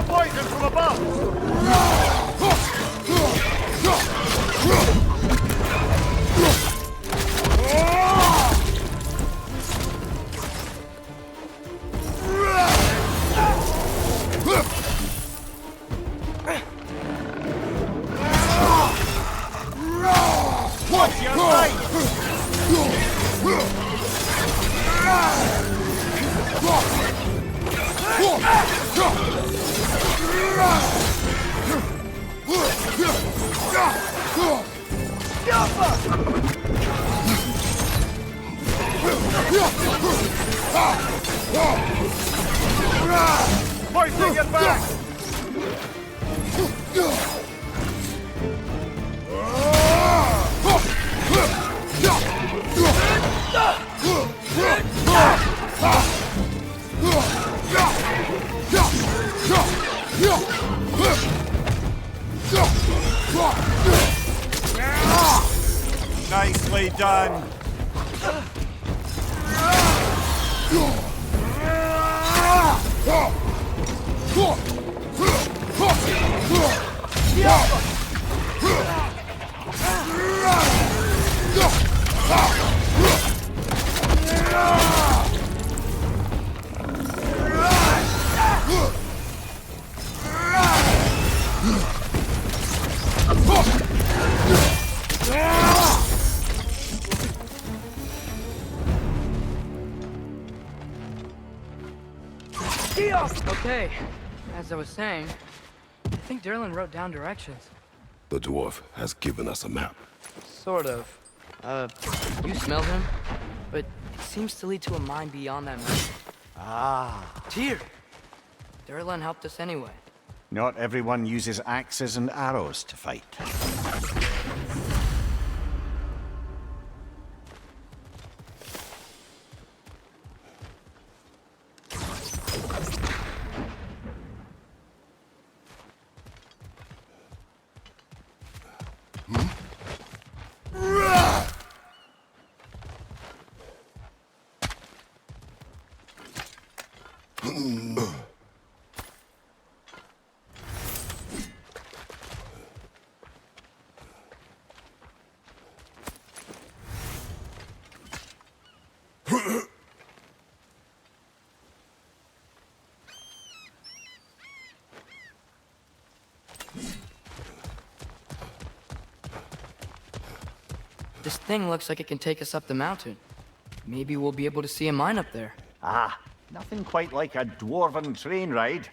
Speaker 4: Poison from above! Watch your right! Poison, get back! Nicely done.
Speaker 1: Okay, as I was saying, I think Derlin wrote down directions.
Speaker 2: The dwarf has given us a map.
Speaker 1: Sort of. You smelled him? But it seems to lead to a mine beyond that mountain.
Speaker 3: Ah.
Speaker 1: Tyr! Derlin helped us anyway.
Speaker 3: Not everyone uses axes and arrows to fight.
Speaker 1: This thing looks like it can take us up the mountain. Maybe we'll be able to see a mine up there.
Speaker 4: Ah, nothing quite like a dwarven train ride.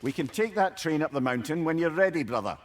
Speaker 4: We can take that train up the mountain when you're ready, brother.